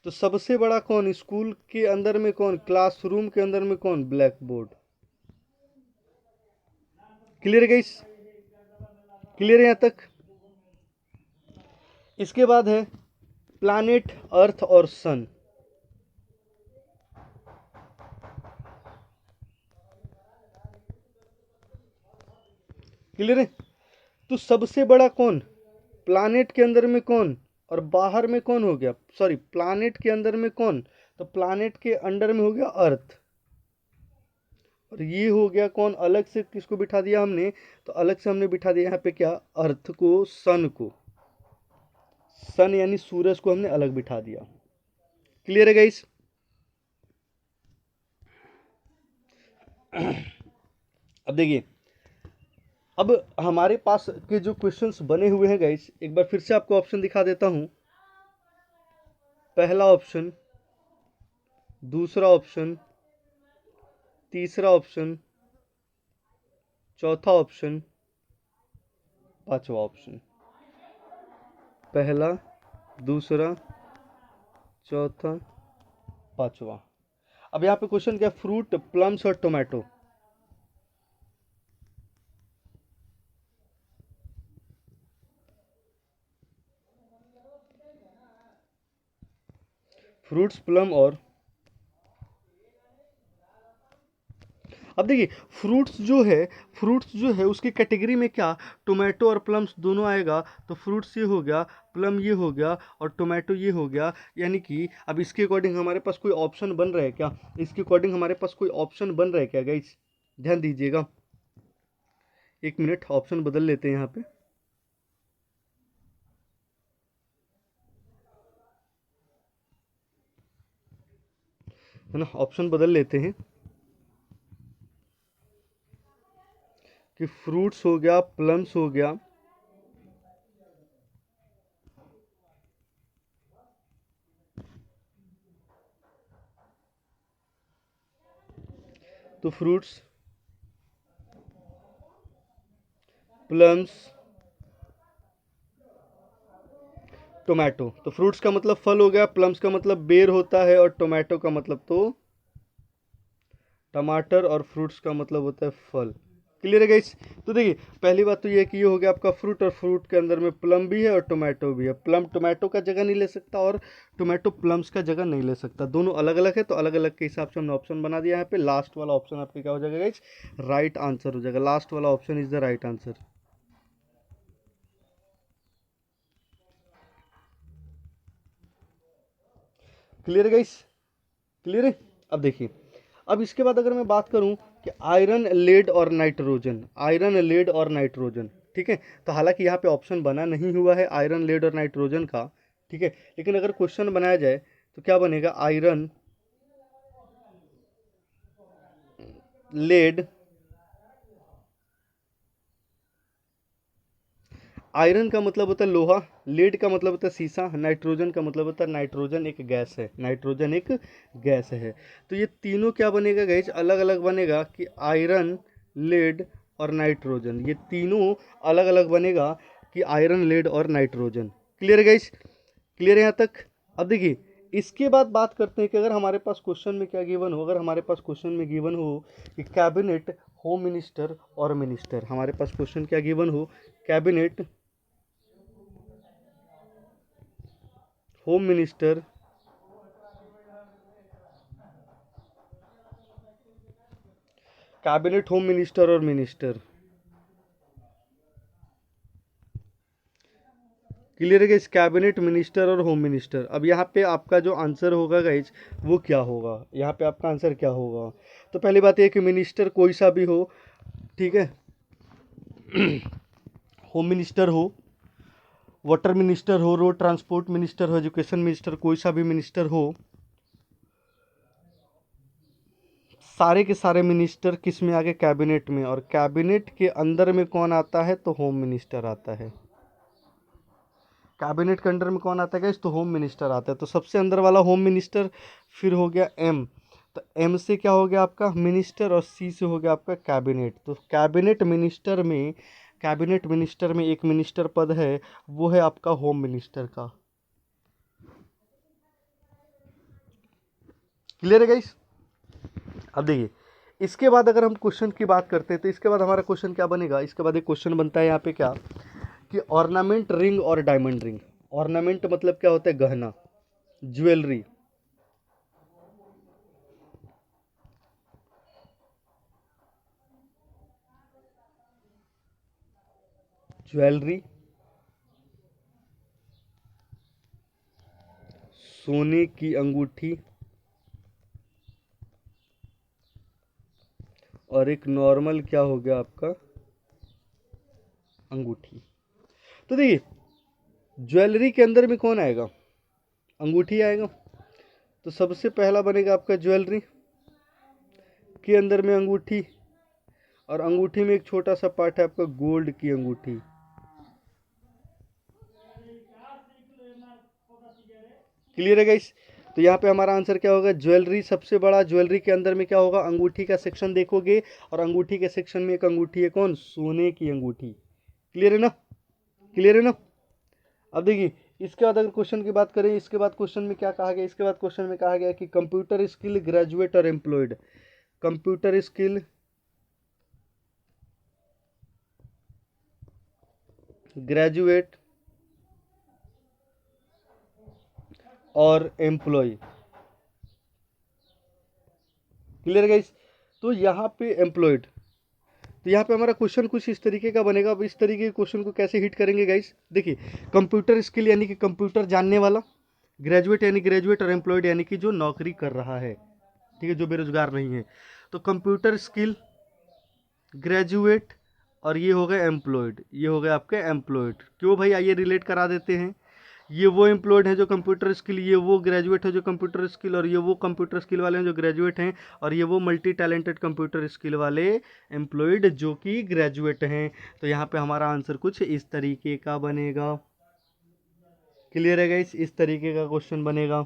S1: तो सबसे बड़ा कौन? स्कूल के अंदर में कौन? क्लासरूम के अंदर में कौन? Black board. Clear guys? Clear है यहाँ तक? इसके बाद है प्लैनेट, अर्थ और सन। क्लियर है? तो सबसे बड़ा कौन? प्लैनेट के अंदर में कौन और बाहर में कौन हो गया? सॉरी, प्लैनेट के अंदर में कौन? तो प्लैनेट के अंडर में हो गया अर्थ, और ये हो गया कौन? अलग से किसको बिठा दिया हमने? तो अलग से हमने बिठा दिया यहाँ पे क्या? अर्थ को, सन को। सन यानी सूरज को हमने अलग बिठा दिया। क्लियर है गाइस? अब देखिए, अब हमारे पास के जो क्वेश्चंस बने हुए हैं गाइस, एक बार फिर से आपको ऑप्शन दिखा देता हूं। पहला ऑप्शन, दूसरा ऑप्शन, तीसरा ऑप्शन, चौथा ऑप्शन, पांचवा ऑप्शन। पहला, दूसरा, चौथा, पांचवा। अब यहाँ पे क्वेश्चन क्या? फ्रूट, प्लम्स और टोमेटो। फ्रूट्स, प्लम और, अब देखिए फ्रूट्स जो है उसकी कैटेगरी में क्या? टोमेटो और प्लम्स दोनों आएगा। तो फ्रूट्स ये हो गया, प्लम ये हो गया और टोमेटो ये हो गया। यानी कि अब इसके अकॉर्डिंग हमारे पास कोई ऑप्शन बन रहा है क्या? इसके अकॉर्डिंग हमारे पास कोई ऑप्शन बन रहा है क्या गाइस? ध्यान दीजिएगा, एक मिनट, ऑप्शन बदल लेते हैं यहाँ पे। है ना, ऑप्शन बदल लेते हैं। कि फ्रूट्स हो गया, प्लम्स हो गया, तो फ्रूट्स, प्लम्स, टोमेटो। तो फ्रूट्स का मतलब फल हो गया, प्लम्स का मतलब बेर होता है, और टोमेटो का मतलब तो टमाटर, और फ्रूट्स का मतलब होता है फल। क्लियर है गाइस? तो देखिए, पहली बात तो ये है कि ये हो गया आपका फ्रूट, और फ्रूट के अंदर में प्लम भी है और टोमेटो भी है। प्लम टोमेटो का जगह नहीं ले सकता, और टोमेटो प्लम्स का जगह नहीं ले सकता, दोनों अलग अलग है। तो अलग अलग के हिसाब से हमने ऑप्शन बना दिया यहाँ पे। लास्ट वाला ऑप्शन आपके क्या हो जाएगा गाइस? राइट आंसर हो जाएगा। लास्ट वाला option is the right answer. Clear है गाइस? क्लियर है? अब देखिए, अब इसके बाद अगर मैं बात करूं कि आयरन, लेड और नाइट्रोजन, आयरन, लेड और नाइट्रोजन, ठीक है। तो हालांकि यहाँ पे ऑप्शन बना नहीं हुआ है आयरन, लेड और नाइट्रोजन का, ठीक है, लेकिन अगर क्वेश्चन बनाया जाए तो क्या बनेगा? आयरन, लेड, आयरन का मतलब होता है लोहा, लेड का मतलब होता है शीशा, नाइट्रोजन का मतलब होता है, नाइट्रोजन एक गैस है, नाइट्रोजन एक गैस है। तो ये तीनों क्या बनेगा गाइज? अलग अलग बनेगा कि आयरन, लेड और नाइट्रोजन, ये तीनों अलग अलग बनेगा कि आयरन, लेड और नाइट्रोजन। क्लियर है गाइज? क्लियर है यहाँ तक? अब देखिए, इसके बाद बात करते हैं कि अगर हमारे पास क्वेश्चन में क्या गिवन हो, अगर हमारे पास क्वेश्चन में गिवन हो कि कैबिनेट, होम मिनिस्टर और मिनिस्टर, हमारे पास क्वेश्चन क्या गिवन हो? Cabinet, home minister, cabinet, home minister और मिनिस्टर। क्लियर है गाइस? कैबिनेट, मिनिस्टर और होम मिनिस्टर। अब यहाँ पे आपका जो आंसर होगा गाइस, वो क्या होगा? यहाँ पे आपका आंसर क्या होगा? तो पहली बात ये कि मिनिस्टर कोई सा भी हो, ठीक है, होम मिनिस्टर हो, वाटर मिनिस्टर हो, रोड ट्रांसपोर्ट मिनिस्टर हो, एजुकेशन मिनिस्टर, कोई सा भी मिनिस्टर हो, सारे के सारे मिनिस्टर किस में आ गए? कैबिनेट में। और कैबिनेट के अंदर में कौन आता है? तो होम मिनिस्टर आता है। कैबिनेट के अंडर में कौन आता है गाइस? तो होम मिनिस्टर आता है। तो सबसे अंदर वाला होम मिनिस्टर, फिर हो गया एम, तो एम से क्या हो गया आपका? मिनिस्टर, और सी से हो गया आपका कैबिनेट। तो कैबिनेट मिनिस्टर में, कैबिनेट मिनिस्टर में एक मिनिस्टर पद है, वो है आपका होम मिनिस्टर का। क्लियर है गाइस? अब देखिए, इसके बाद अगर हम क्वेश्चन की बात करते हैं तो इसके बाद हमारा क्वेश्चन क्या बनेगा? इसके बाद एक क्वेश्चन बनता है यहाँ पे क्या, कि ऑर्नामेंट रिंग और डायमंड रिंग। ऑर्नामेंट मतलब क्या होता है? गहना, ज्वेलरी, ज्वेलरी, सोने की अंगूठी, और एक नॉर्मल क्या हो गया आपका? अंगूठी। तो देखिए, ज्वेलरी के अंदर में कौन आएगा? अंगूठी आएगा। तो सबसे पहला बनेगा आपका ज्वेलरी के अंदर में अंगूठी, और अंगूठी में एक छोटा सा पार्ट है आपका गोल्ड की अंगूठी। क्लियर है गाइस? तो यहाँ पे हमारा आंसर क्या होगा? ज्वेलरी सबसे बड़ा। ज्वेलरी के अंदर में क्या होगा? अंगूठी का सेक्शन देखोगे, और अंगूठी के सेक्शन में एक अंगूठी है, कौन? सोने की अंगूठी। क्लियर है ना? क्लियर है ना? अब देखिए, इसके बाद अगर क्वेश्चन की बात करें, इसके बाद क्वेश्चन में क्या कहा गया? इसके बाद क्वेश्चन में कहा गया कि कंप्यूटर स्किल ग्रेजुएट और एम्प्लॉयड, कंप्यूटर स्किल ग्रेजुएट और एम्प्लॉय। Clear guys? तो यहाँ पे एम्प्लॉयड, तो यहाँ पे हमारा क्वेश्चन कुछ इस तरीके का बनेगा। अब इस तरीके के क्वेश्चन को कैसे हिट करेंगे गाइस? देखिए, कंप्यूटर स्किल यानी कि कंप्यूटर जानने वाला, ग्रेजुएट यानी ग्रेजुएट, और एम्प्लॉयड यानी कि जो नौकरी कर रहा है, ठीक है, जो बेरोजगार नहीं है। तो कंप्यूटर स्किल, ग्रेजुएट, और ये हो गए एम्प्लॉयड, ये हो गए आपके एम्प्लॉयड। क्यों भाई? आइए रिलेट करा देते हैं ये वो एम्प्लॉयड है जो कंप्यूटर स्किल, ये वो ग्रेजुएट है जो कंप्यूटर स्किल, और ये वो कंप्यूटर स्किल वाले हैं जो ग्रेजुएट हैं, और ये वो मल्टी टैलेंटेड कंप्यूटर स्किल वाले एम्प्लॉयड जो कि ग्रेजुएट हैं। तो यहाँ पे हमारा आंसर कुछ इस तरीके का बनेगा। क्लियर है गाइस, इस तरीके का क्वेश्चन बनेगा।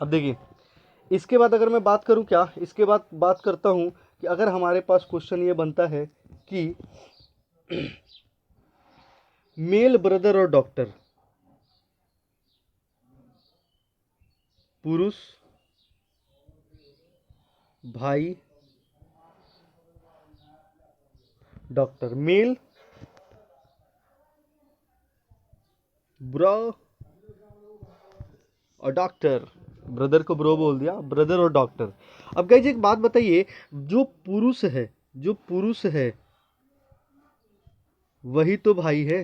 S1: अब देखिए, इसके बाद अगर मैं बात करूं, क्या इसके बाद बात करता हूं कि अगर हमारे पास क्वेश्चन ये बनता है कि मेल ब्रदर और डॉक्टर, पुरुष भाई डॉक्टर, मेल ब्रो और डॉक्टर, ब्रदर को ब्रो बोल दिया, ब्रदर और डॉक्टर। अब गाइस एक बात बताइए, जो पुरुष है, जो पुरुष है वही तो भाई है,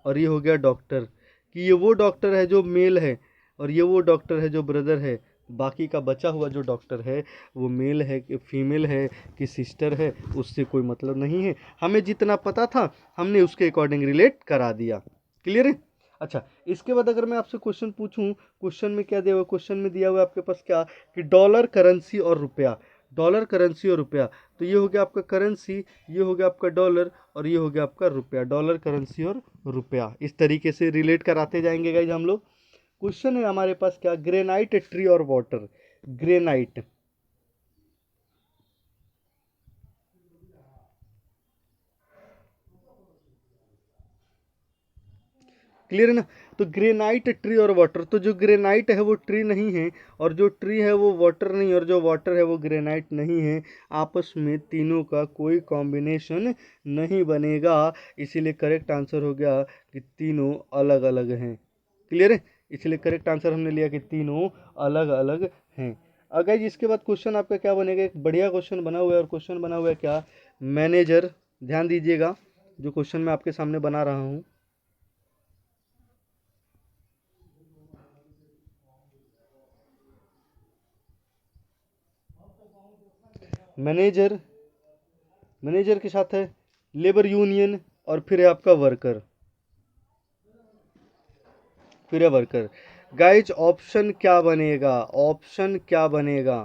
S1: और ये हो गया डॉक्टर, कि ये वो डॉक्टर है जो मेल है, और ये वो डॉक्टर है जो ब्रदर है। बाकी का बचा हुआ जो डॉक्टर है वो मेल है कि फीमेल है कि सिस्टर है, उससे कोई मतलब नहीं है। हमें जितना पता था हमने उसके अकॉर्डिंग रिलेट करा दिया। क्लियर है? अच्छा, इसके बाद अगर मैं आपसे क्वेश्चन पूछूं, क्वेश्चन में क्या दिया हुआ, क्वेश्चन में दिया हुआ है आपके पास क्या, कि डॉलर करेंसी और रुपया, डॉलर करेंसी और रुपया। तो ये हो गया आपका करेंसी, ये हो गया आपका डॉलर, और ये हो गया आपका रुपया। डॉलर करेंसी और रुपया, इस तरीके से रिलेट कराते जाएंगे गाइज हम लोग। क्वेश्चन है हमारे पास क्या, ग्रेनाइट ट्री और वाटर, ग्रेनाइट, क्लियर है ना? तो ग्रेनाइट ट्री और वाटर, तो जो ग्रेनाइट है वो ट्री नहीं है, और जो ट्री है वो वाटर नहीं, और जो वाटर है वो ग्रेनाइट नहीं है। आपस में तीनों का कोई कॉम्बिनेशन नहीं बनेगा, इसीलिए करेक्ट आंसर हो गया कि तीनों अलग अलग हैं। क्लियर है? इसलिए करेक्ट आंसर हमने लिया कि तीनों अलग अलग हैं। अगर इसके बाद क्वेश्चन आपका क्या बनेगा, एक बढ़िया क्वेश्चन बना हुआ है, और क्वेश्चन बना हुआ है क्या, मैनेजर, ध्यान दीजिएगा जो क्वेश्चन मैं आपके सामने बना रहा हूँ। मैनेजर, मैनेजर के साथ है लेबर यूनियन, और फिर है आपका वर्कर, फिर है वर्कर। गाइज ऑप्शन क्या बनेगा, ऑप्शन क्या बनेगा?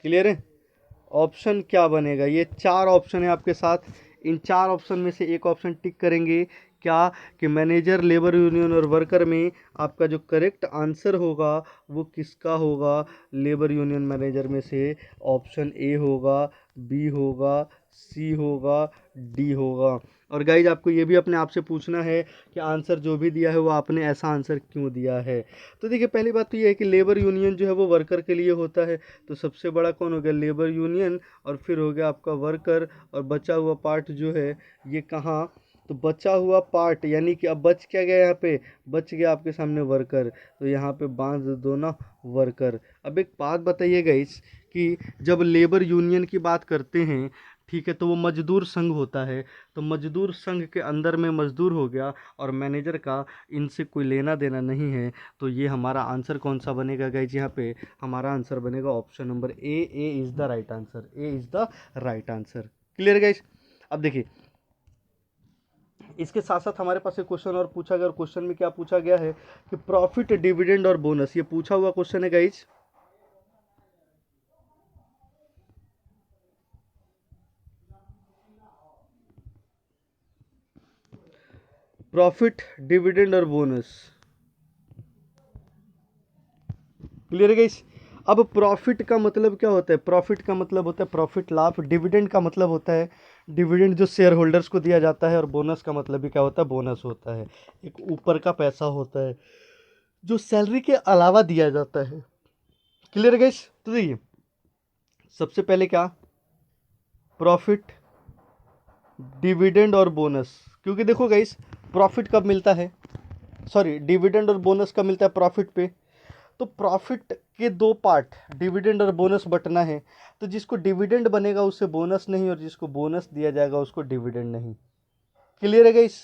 S1: क्लियर है? ऑप्शन क्या बनेगा? ये चार ऑप्शन है आपके साथ, इन चार ऑप्शन में से एक ऑप्शन टिक करेंगे। क्या, कि मैनेजर, लेबर यूनियन और वर्कर में आपका जो करेक्ट आंसर होगा वो किसका होगा? लेबर यूनियन मैनेजर में से ऑप्शन ए होगा, बी होगा, सी होगा, डी होगा। और गाइज आपको ये भी अपने आप से पूछना है कि आंसर जो भी दिया है वो आपने ऐसा आंसर क्यों दिया है। तो देखिए, पहली बात तो ये है कि लेबर यूनियन जो है वो वर्कर के लिए होता है, तो सबसे बड़ा कौन हो गया, लेबर यूनियन, और फिर हो गया आपका वर्कर, और बचा हुआ पार्ट जो है ये कहाँ, तो बचा हुआ पार्ट यानी कि अब बच क्या गया, यहाँ पे बच गया आपके सामने वर्कर, तो यहाँ पे बांध दो ना वर्कर। अब एक बात बताइएगा इस, कि जब लेबर यूनियन की बात करते हैं, ठीक है, तो वो मजदूर संघ होता है, तो मजदूर संघ के अंदर में मजदूर हो गया, और मैनेजर का इनसे कोई लेना देना नहीं है। तो ये हमारा आंसर कौन सा बनेगा गाइज, यहाँ पे हमारा आंसर बनेगा option number A is the right answer, A is the right answer. Clear guys? अब देखिए, इसके साथ साथ हमारे पास एक क्वेश्चन और पूछा गया, और क्वेश्चन में क्या पूछा गया है कि प्रॉफिट, डिविडेंड और बोनस, ये पूछा हुआ क्वेश्चन है गाइज। प्रॉफिट, डिविडेंड और बोनस, क्लियर है गाइस? अब प्रॉफिट का मतलब क्या होता है, प्रॉफिट का मतलब होता है प्रॉफिट, लाभ। डिविडेंड का मतलब होता है डिविडेंड जो शेयर होल्डर्स को दिया जाता है, और बोनस का मतलब भी क्या होता है, बोनस होता है, एक ऊपर का पैसा होता है जो सैलरी के अलावा दिया जाता है। क्लियर है गाइस? तो देखिए, सबसे पहले क्या, प्रॉफिट, डिविडेंड और बोनस। क्योंकि देखो गाइस, प्रॉफिट कब मिलता है, सॉरी, डिविडेंड और बोनस कब मिलता है, प्रॉफिट पे। तो प्रॉफिट के दो पार्ट, डिविडेंड और बोनस बटना है, तो जिसको डिविडेंड बनेगा उससे बोनस नहीं, और जिसको बोनस दिया जाएगा उसको डिविडेंड नहीं। क्लियर है गाइस?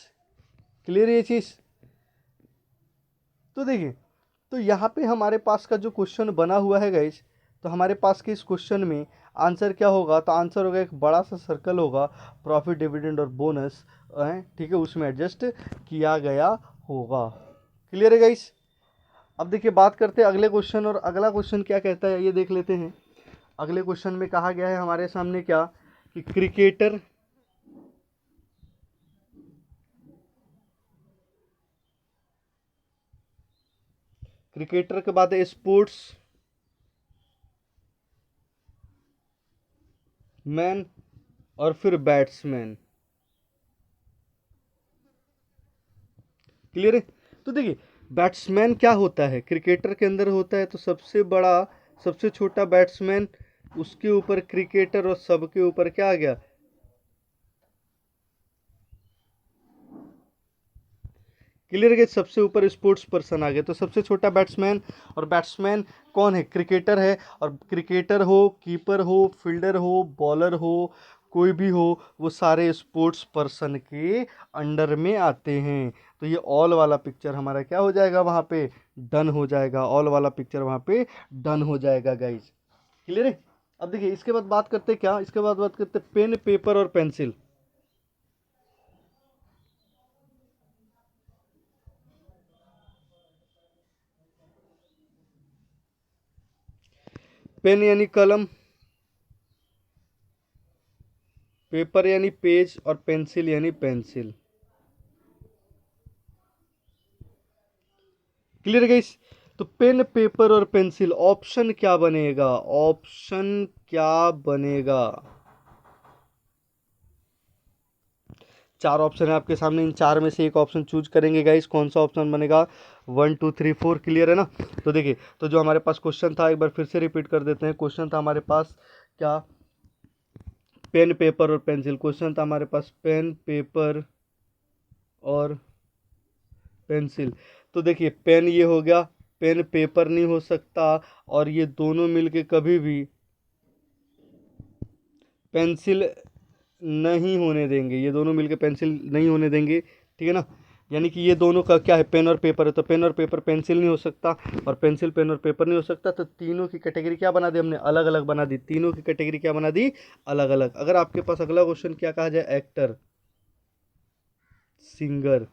S1: क्लियर है ये चीज़? तो देखिए, तो यहाँ पे हमारे पास का जो क्वेश्चन बना हुआ है गाइस, तो हमारे पास के इस क्वेश्चन में आंसर क्या होगा, तो आंसर होगा एक बड़ा सा सर्कल होगा, प्रॉफिट डिविडेंड और बोनस, ठीक है, उसमें एडजस्ट किया गया होगा। क्लियर है गाइस। अब देखिए बात करते हैं अगले क्वेश्चन, और अगला क्वेश्चन क्या कहता है ये देख लेते हैं। अगले क्वेश्चन में कहा गया है हमारे सामने क्या, कि क्रिकेटर क्रिकेटर के बाद स्पोर्ट्स मैन और फिर बैट्समैन। क्लियर है। तो देखिए बैट्समैन क्या होता है, क्रिकेटर के अंदर होता है तो सबसे बड़ा सबसे छोटा बैट्समैन, उसके ऊपर क्रिकेटर, और सबके ऊपर क्या आ गया, क्लियर है, सबसे ऊपर स्पोर्ट्स पर्सन आ गया। तो सबसे छोटा बैट्समैन, और बैट्समैन कौन है, क्रिकेटर है, और क्रिकेटर हो, कीपर हो, फील्डर हो, बॉलर हो, कोई भी हो, वो सारे स्पोर्ट्स पर्सन के अंडर में आते हैं। तो ये ऑल वाला पिक्चर हमारा क्या हो जाएगा, वहाँ पे डन हो जाएगा, ऑल वाला पिक्चर वहाँ पे डन हो जाएगा गाइज। क्लियर है। अब देखिए इसके बाद बात करते हैं क्या, इसके बाद बात करते हैं पेन पेपर और पेंसिल। पेन यानी कलम, पेपर यानी पेज, और पेंसिल यानी पेंसिल। Clear guys. तो पेन पेपर और पेंसिल, ऑप्शन क्या बनेगा, ऑप्शन क्या बनेगा, चार ऑप्शन है आपके सामने, इन चार में से एक ऑप्शन चूज करेंगे गाइस, कौन सा ऑप्शन बनेगा, 1 2 3 4। क्लियर है ना। तो देखिए, तो जो हमारे पास क्वेश्चन था एक बार फिर से रिपीट कर देते हैं। क्वेश्चन था हमारे पास क्या, पेन पेपर और पेंसिल। क्वेश्चन था हमारे पास पेन पेपर और पेंसिल। तो देखिए पेन ये हो गया, पेन पेपर नहीं हो सकता, और ये दोनों मिलके कभी भी पेंसिल नहीं होने देंगे, ये दोनों मिलके पेंसिल नहीं होने देंगे, ठीक है ना। यानी कि ये दोनों का क्या है, पेन और पेपर है, तो पेन और पेपर पेंसिल नहीं हो सकता, और पेंसिल पेन और पेपर नहीं हो सकता। तो तीनों की कैटेगरी क्या बना दी हमने, अलग अलग बना दी, तीनों की कैटेगरी क्या बना दी, अलग अलग। अगर आपके पास अगला क्वेश्चन क्या कहा जाए, एक्टर, सिंगर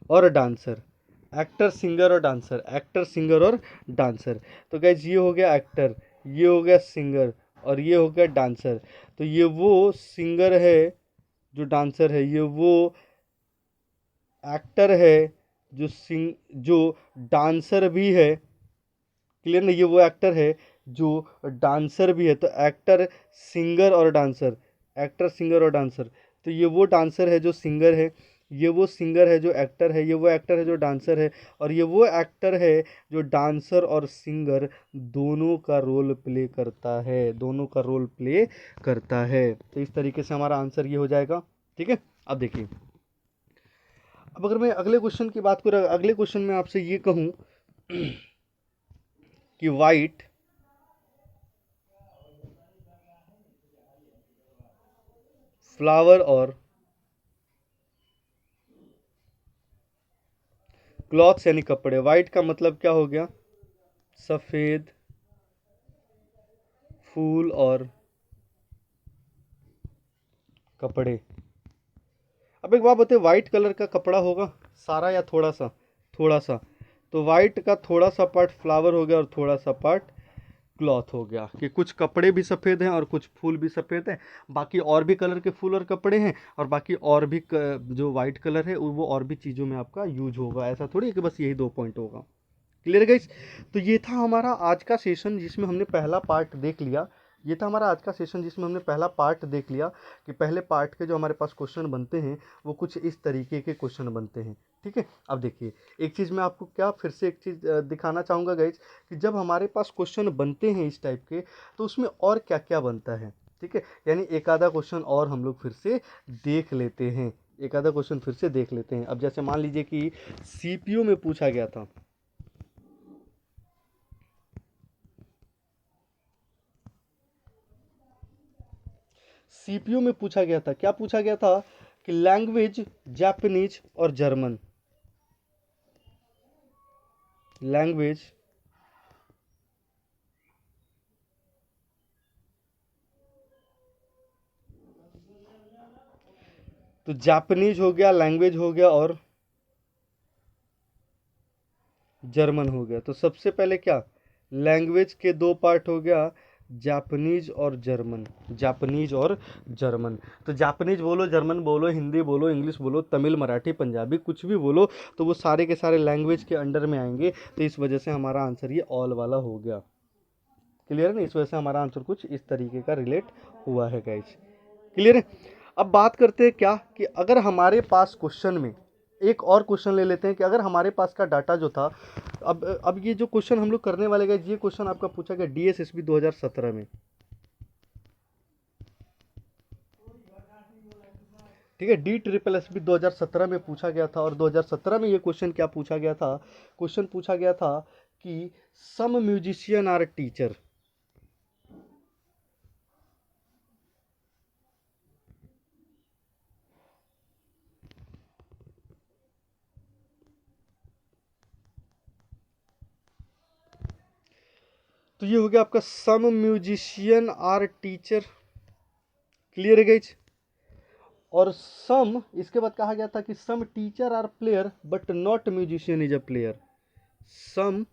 S1: और डांसर, एक्टर सिंगर और डांसर, एक्टर सिंगर और डांसर। तो गाइज ये हो गया एक्टर, ये हो गया सिंगर, और ये हो गया डांसर। तो ये वो सिंगर है जो डांसर है, ये वो एक्टर है जो डांसर भी है। क्लियर ना, ये वो एक्टर है जो डांसर भी है। तो एक्टर सिंगर और डांसर, एक्टर सिंगर और डांसर। तो ये वो डांसर है जो सिंगर है, ये वो सिंगर है जो एक्टर है, ये वो एक्टर है जो डांसर है, और ये वो एक्टर है जो डांसर और सिंगर दोनों का रोल प्ले करता है, दोनों का रोल प्ले करता है। तो इस तरीके से हमारा आंसर ये हो जाएगा। ठीक है। अब देखिए, अब अगर मैं अगले क्वेश्चन की बात करूँ, अगले क्वेश्चन में आपसे ये कहूँ कि वाइट, फ्लावर और क्लॉथ्स यानी कपड़े। वाइट का मतलब क्या हो गया, सफ़ेद, फूल और कपड़े। अब एक बात बताइए, वाइट कलर का कपड़ा होगा सारा या थोड़ा सा, थोड़ा सा। तो वाइट का थोड़ा सा पार्ट फ्लावर हो गया और थोड़ा सा पार्ट क्लॉथ हो गया, कि कुछ कपड़े भी सफ़ेद हैं और कुछ फूल भी सफ़ेद हैं, बाकी और भी कलर के फूल और कपड़े हैं, और बाकी और भी जो वाइट कलर है वो और भी चीज़ों में आपका यूज होगा। ऐसा थोड़ी है कि बस यही 2 पॉइंट होगा। Clear guys. तो ये था हमारा आज का सेशन जिसमें हमने पहला पार्ट देख लिया, ये था हमारा आज का सेशन जिसमें हमने पहला पार्ट देख लिया, कि पहले पार्ट के जो हमारे पास क्वेश्चन बनते हैं वो कुछ इस तरीके के क्वेश्चन बनते हैं। ठीक है। अब देखिए एक चीज़ मैं आपको क्या फिर से एक चीज़ दिखाना चाहूँगा गाइज, कि जब हमारे पास क्वेश्चन बनते हैं इस टाइप के, तो उसमें और क्या क्या बनता है। ठीक है। यानी एक आधा क्वेश्चन और हम लोग फिर से देख लेते हैं, एक आधा क्वेश्चन फिर से देख लेते हैं। अब जैसे मान लीजिए कि सीपीयू में पूछा गया था, सीपीयू में पूछा गया था, क्या पूछा गया था, कि लैंग्वेज जापानीज और जर्मन, लैंग्वेज तो जापानीज हो गया, लैंग्वेज हो गया, और जर्मन हो गया। तो सबसे पहले क्या, लैंग्वेज के दो पार्ट हो गया, जापानीज और जर्मन। जापानीज और जर्मन। तो जापानीज बोलो, जर्मन बोलो, हिंदी बोलो, इंग्लिश बोलो, तमिल, मराठी, पंजाबी, कुछ भी बोलो, तो वो सारे के सारे लैंग्वेज के अंडर में आएंगे। तो इस वजह से हमारा आंसर ये ऑल वाला हो गया। क्लियर है ना? इस वजह से हमारा आंसर कुछ इस तरीके का रिलेट हुआ है गाइज। क्लियर है? अब बात करते हैं क्या कि अगर हमारे पास क्वेश्चन में एक और क्वेश्चन ले लेते हैं कि अगर हमारे पास का डाटा जो था, अब ये जो क्वेश्चन हम लोग करने वाले गाइज, ये क्वेश्चन आपका पूछा गया डीएसएसबी 2017 में। ठीक है, डी ट्रिपल एस बी 2017 में पूछा गया था। और 2017 में ये क्वेश्चन क्या पूछा गया था? क्वेश्चन पूछा गया था कि सम म्यूजिशियन आर टीचर। तो ये हो गया आपका some musician are teacher. Clear है गाइज? और सम, इसके बाद कहा गया था कि some teacher are player but not musician is a player. Some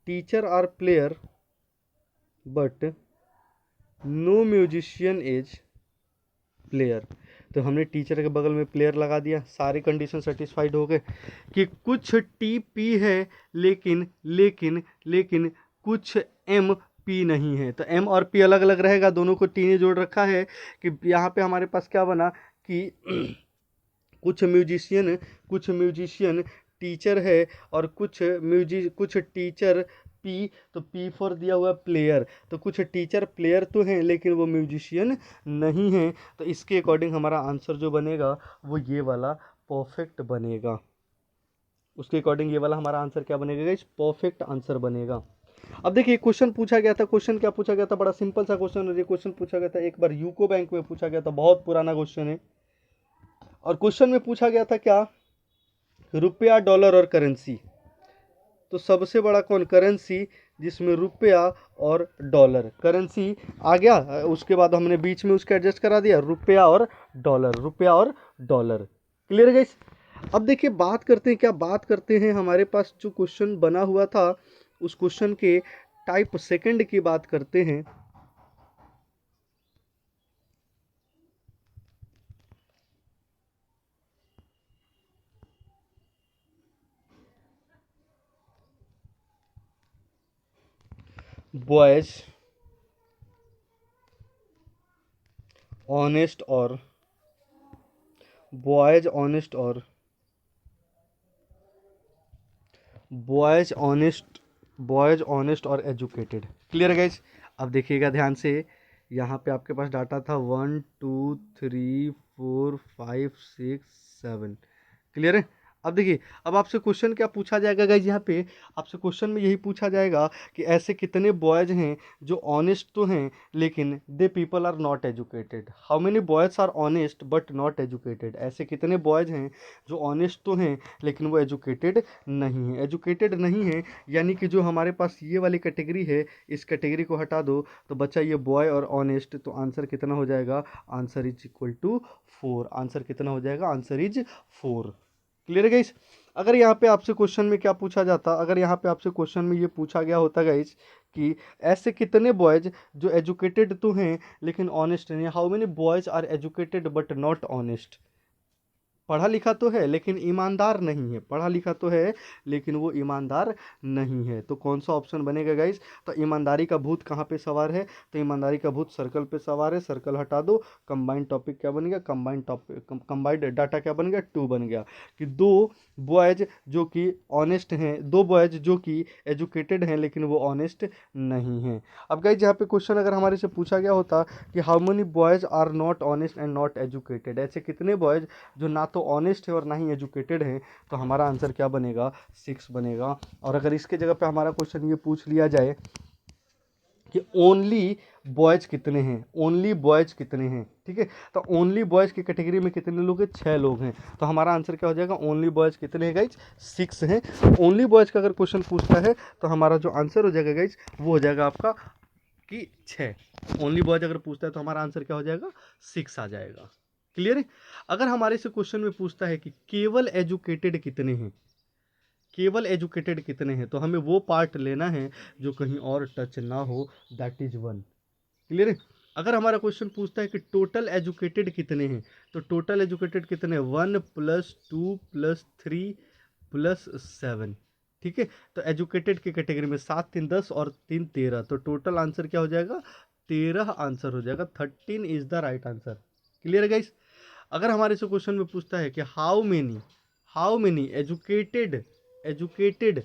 S1: teacher are player but no musician is player. तो हमने टीचर के बगल में प्लेयर लगा दिया, सारी कंडीशन सेटिस्फाइड हो गए कि कुछ टी पी है लेकिन लेकिन लेकिन कुछ एम पी नहीं है। तो एम और पी अलग अलग रहेगा, दोनों को टी ने जोड़ रखा है कि यहाँ पे हमारे पास क्या बना कि कुछ म्यूजिशियन टीचर है और कुछ टीचर पी, तो पी फॉर दिया हुआ प्लेयर। तो कुछ टीचर प्लेयर तो हैं लेकिन वो म्यूजिशियन नहीं हैं। तो इसके अकॉर्डिंग हमारा आंसर जो बनेगा वो ये वाला परफेक्ट बनेगा। उसके अकॉर्डिंग ये वाला हमारा आंसर क्या बनेगा गाइस? परफेक्ट आंसर बनेगा। अब देखिए क्वेश्चन पूछा गया था, क्वेश्चन क्या पूछा गया था? बड़ा सिंपल सा क्वेश्चन है। ये क्वेश्चन पूछा गया था एक बार यूको बैंक में पूछा गया था, बहुत पुराना क्वेश्चन है। और क्वेश्चन में पूछा गया था क्या? रुपया, डॉलर और करेंसी। तो सबसे बड़ा कौन? करेंसी, जिसमें रुपया और डॉलर। करेंसी आ गया, उसके बाद हमने बीच में उसके एडजस्ट करा दिया, रुपया और डॉलर, रुपया और डॉलर। Clear guys? अब देखिए बात करते हैं, क्या बात करते हैं, हमारे पास जो क्वेश्चन बना हुआ था उस क्वेश्चन के टाइप सेकंड की बात करते हैं। बॉयज ऑनेस्ट और बॉयज ऑनेस्ट और बॉयज ऑनेस्ट और एजुकेटेड। Clear guys? अब देखिएगा ध्यान से, यहाँ पे आपके पास डाटा था 1 2 3 4 5 6 7। क्लियर है? अब देखिए, अब आपसे क्वेश्चन क्या पूछा जाएगा गाइज? यहाँ पे आपसे क्वेश्चन में यही पूछा जाएगा कि ऐसे कितने बॉयज हैं जो ऑनेस्ट तो हैं लेकिन they people are not educated. How many boys are honest but not educated. ऐसे कितने बॉयज हैं जो ऑनेस्ट तो हैं लेकिन वो एजुकेटेड नहीं है। एजुकेटेड नहीं है यानी कि जो हमारे पास ये वाली कैटेगरी है, इस कैटेगरी को हटा दो तो बचा ये बॉय और ऑनेस्ट। तो आंसर कितना हो जाएगा? Answer is equal to 4। Answer कितना हो जाएगा? Answer is 4। क्लियर है गाइस? अगर यहाँ पे आपसे क्वेश्चन में क्या पूछा जाता, अगर यहाँ पे आपसे क्वेश्चन में ये पूछा गया होता गाइस कि ऐसे कितने बॉयज जो एजुकेटेड तो हैं लेकिन ऑनेस्ट नहीं। How many boys are educated but not honest. पढ़ा लिखा तो है लेकिन ईमानदार नहीं है, पढ़ा लिखा तो है लेकिन वो ईमानदार नहीं है। तो कौन सा ऑप्शन बनेगा गाइस? तो ईमानदारी का भूत कहाँ पे सवार है? तो ईमानदारी का भूत सर्कल पे सवार है। सर्कल हटा दो, कंबाइंड टॉपिक क्या बन गया? कंबाइंड डाटा क्या बन गया? 2 बन गया कि दो बॉयज जो कि ऑनेस्ट हैं, दो बॉयज जो कि एजुकेटेड हैं लेकिन वो ऑनेस्ट नहीं हैं। अब गाइस यहाँ पे क्वेश्चन अगर हमारे से पूछा गया होता कि how many boys are not honest and not educated, ऐसे कितने बॉयज जो ना तो ऑनेस्ट है और ना ही एजुकेटेड है, तो हमारा आंसर क्या बनेगा? 6 बनेगा। और अगर इसके जगह पे हमारा क्वेश्चन ये पूछ लिया जाए कि ओनली बॉयज कितने हैं, ओनली बॉयज कितने हैं, ठीक है, तो ओनली बॉयज की कैटेगरी में कितने लोग हैं? 6 लोग हैं। तो हमारा आंसर क्या हो जाएगा? ओनली बॉयज कितने हैं गाइज? 6 हैं। ओनली बॉयज का अगर क्वेश्चन पूछता है तो हमारा जो आंसर हो जाएगा गाइज वो हो जाएगा आपका कि 6। ओनली बॉयज अगर पूछता है तो हमारा आंसर क्या हो जाएगा, 6 आ जाएगा। क्लियर है। अगर हमारे से क्वेश्चन में पूछता है कि केवल एजुकेटेड कितने हैं, केवल एजुकेटेड कितने हैं, तो हमें वो पार्ट लेना है जो कहीं और टच ना हो, दैट इज 1। क्लियर है। अगर हमारा क्वेश्चन पूछता है कि टोटल एजुकेटेड कितने हैं, तो टोटल एजुकेटेड कितने, 1 + 2 + 3 + 7। ठीक है। तो एजुकेटेड की कैटेगरी में 7 3 10 और 3 13, तो टोटल आंसर क्या हो जाएगा, 13 आंसर हो जाएगा। 13 is the right answer. Clear है गाइस। अगर हमारे से क्वेश्चन में पूछता है कि how many educated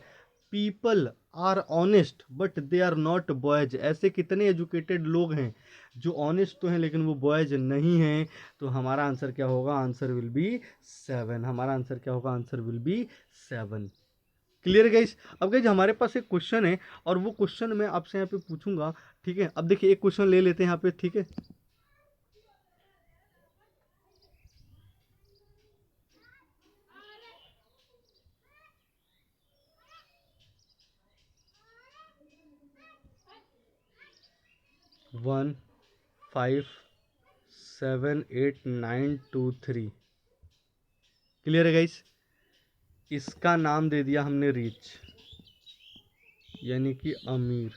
S1: people are honest but they are not boys, ऐसे कितने एजुकेटेड लोग हैं जो ऑनेस्ट तो हैं लेकिन वो बॉयज नहीं हैं, तो हमारा आंसर क्या होगा, आंसर विल बी 7। हमारा आंसर क्या होगा, answer will be 7। Clear guys. अब गाइस हमारे पास एक क्वेश्चन है और वो क्वेश्चन मैं आपसे यहाँ पे पूछूंगा। ठीक है। अब देखिए एक क्वेश्चन ले लेते हैं यहाँ पे। ठीक है। वन 5 7 8 9 2 3। क्लियर है गाइस। इसका नाम दे दिया हमने रिच, यानी कि अमीर,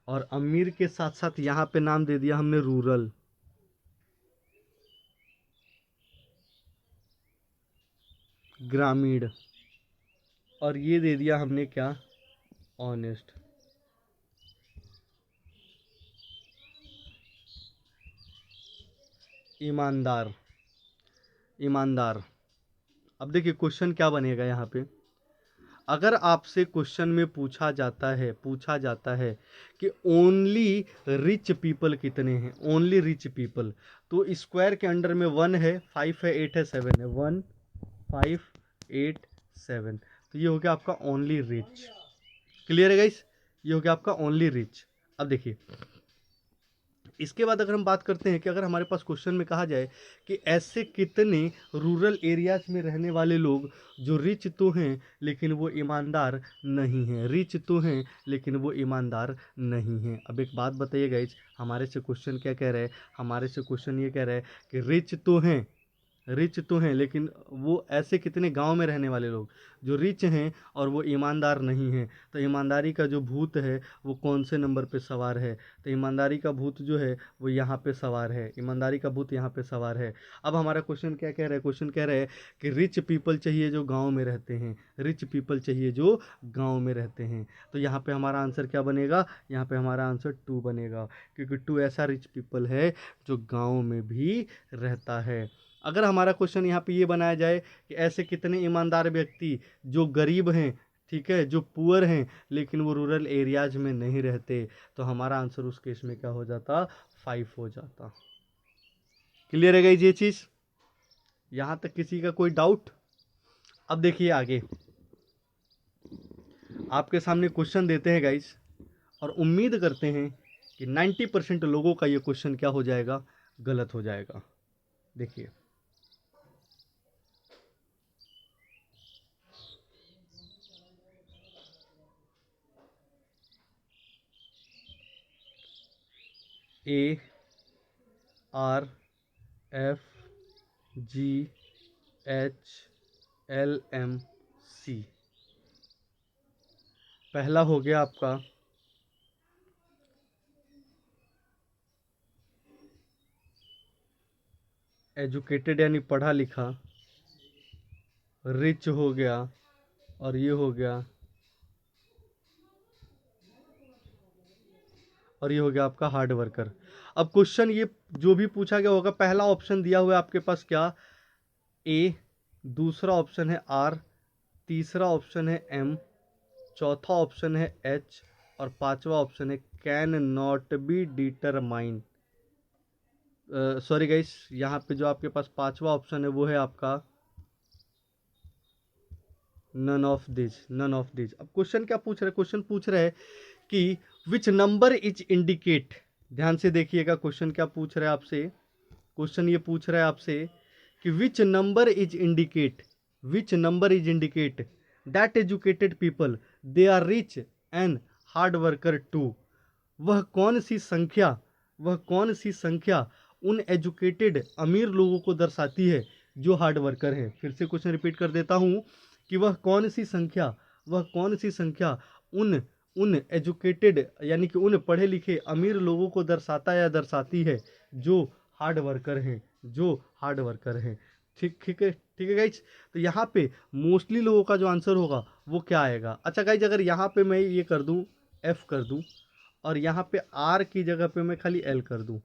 S1: और अमीर के साथ साथ यहाँ पे नाम दे दिया हमने रूरल, ग्रामीण, और ये दे दिया हमने क्या, ऑनेस्ट। ईमानदार, ईमानदार। अब देखिए क्वेश्चन क्या बनेगा यहाँ पे। अगर आपसे क्वेश्चन में पूछा जाता है कि ओनली रिच पीपल कितने हैं, ओनली रिच पीपल, तो स्क्वायर के अंडर में 1 है, 5 है, 8 है, 7 है, 1 5 8 7, तो ये हो गया आपका ओनली रिच। क्लियर है गाइस। ये हो गया आपका ओनली रिच। अब देखिए इसके बाद अगर हम बात करते हैं कि अगर हमारे पास क्वेश्चन में कहा जाए कि ऐसे कितने रूरल एरियाज में रहने वाले लोग जो रिच तो हैं लेकिन वो ईमानदार नहीं हैं, रिच तो हैं लेकिन वो ईमानदार नहीं हैं। अब एक बात बताइए गाइज, हमारे से क्वेश्चन क्या कह रहा है, हमारे से क्वेश्चन ये कह रहा है कि रिच तो हैं लेकिन वो ऐसे कितने गांव में रहने वाले लोग जो रिच हैं और वो ईमानदार नहीं हैं, तो ईमानदारी का जो भूत है वो कौन से नंबर पे सवार है, तो ईमानदारी का भूत जो है वो यहाँ पे सवार है, ईमानदारी का भूत यहाँ पे सवार है। अब हमारा क्वेश्चन क्या कह रहा है, क्वेश्चन कह रहा है कि रिच पीपल चाहिए जो गाँव में रहते हैं, रिच पीपल चाहिए जो गाँव में रहते हैं, तो यहाँ पे हमारा आंसर क्या बनेगा, यहाँ पे हमारा आंसर 2 बनेगा, क्योंकि 2 ऐसा रिच पीपल है जो गाँव में भी रहता है। अगर हमारा क्वेश्चन यहाँ पे ये बनाया जाए कि ऐसे कितने ईमानदार व्यक्ति जो गरीब हैं, ठीक है, जो पुअर हैं लेकिन वो रूरल एरियाज में नहीं रहते, तो हमारा आंसर उस केस में क्या हो जाता, 5 हो जाता। क्लियर है गाइस ये चीज़, यहाँ तक किसी का कोई डाउट। अब देखिए आगे आपके सामने क्वेश्चन देते हैं गाइस, और उम्मीद करते हैं कि 90% लोगों का ये क्वेश्चन क्या हो जाएगा, गलत हो जाएगा। देखिए ARFGHLMC, पहला हो गया आपका एजुकेटेड यानी पढ़ा लिखा, रिच हो गया, और ये हो गया, और ये हो गया आपका हार्ड वर्कर। अब क्वेश्चन ये जो भी पूछा गया होगा, पहला ऑप्शन दिया हुआ है आपके पास क्या, ए, दूसरा ऑप्शन है आर, तीसरा ऑप्शन है एम, चौथा ऑप्शन है एच, और पांचवा ऑप्शन है can not be determine. Sorry guys, यहाँ पे जो आपके पास पांचवा ऑप्शन है वो है आपका none of this, none of this. अब क्वेश्चन क्या पूछ रहा है, क्वेश्चन पूछ रहा है कि विच नंबर इज इंडिकेट, ध्यान से देखिएगा क्वेश्चन क्या पूछ रहा है आपसे, क्वेश्चन ये पूछ रहा है आपसे कि which number is indicate that educated people they are rich and hard worker 2। वह कौन सी संख्या, वह कौन सी संख्या उन एजुकेटेड अमीर लोगों को दर्शाती है जो हार्ड वर्कर हैं। फिर से क्वेश्चन रिपीट कर देता हूँ कि वह कौन सी संख्या, वह कौन सी संख्या उन उन एजुकेटेड यानी कि उन पढ़े लिखे अमीर लोगों को दर्शाता या दर्शाती है जो हार्ड वर्कर हैं, जो हार्ड वर्कर हैं। ठीक है गाइज। तो यहाँ पे मोस्टली लोगों का जो आंसर होगा वो क्या आएगा। अच्छा गाइज, अगर यहाँ पे मैं ये कर दूँ, एफ कर दूँ, और यहाँ पे आर की जगह पे मैं खाली एल कर दूँ,